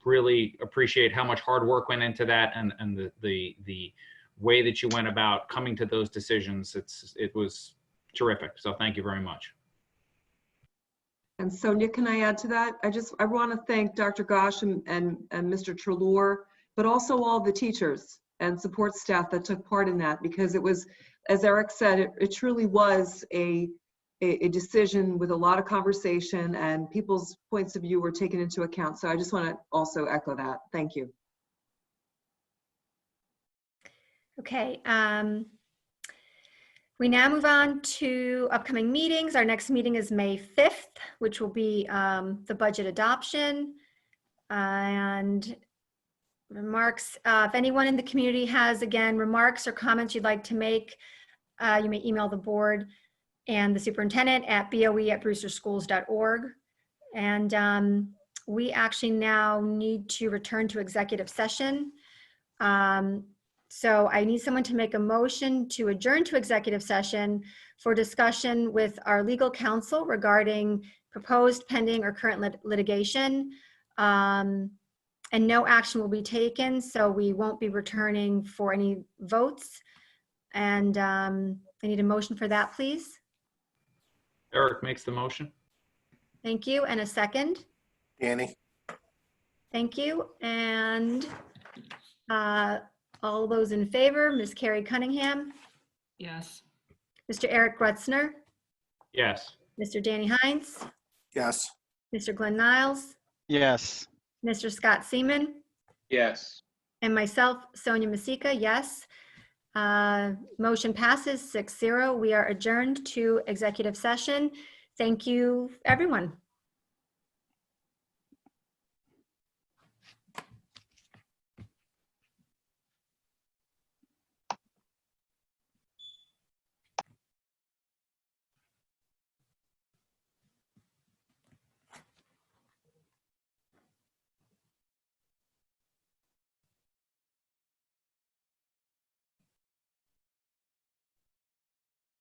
really appreciate how much hard work went into that, and the way that you went about coming to those decisions. It was terrific. So thank you very much. And Sonia, can I add to that? I want to thank Dr. Gosh and Mr. Treloar, but also all the teachers and support staff that took part in that, because it was, as Eric said, it truly was a decision with a lot of conversation, and people's points of view were taken into account. So I just want to also echo that. Thank you. Okay. We now move on to upcoming meetings. Our next meeting is May 5th, which will be the budget adoption and remarks. If anyone in the community has, again, remarks or comments you'd like to make, you may email the board and the superintendent at boe@brewsterschools.org. And we actually now need to return to executive session. So I need someone to make a motion to adjourn to executive session for discussion with our legal counsel regarding proposed, pending, or current litigation. And no action will be taken, so we won't be returning for any votes. And I need a motion for that, please. Eric makes the motion. Thank you. And a second. Danny? Thank you. And all those in favor, Ms. Carrie Cunningham, Yes. Mr. Eric Grutzner, Yes. Mr. Danny Hines, Yes. Mr. Glenn Niles, Yes. Mr. Scott Seaman, Yes. and myself, Sonia Masika, yes. Motion passes 6-0. We are adjourned to executive session. Thank you, everyone.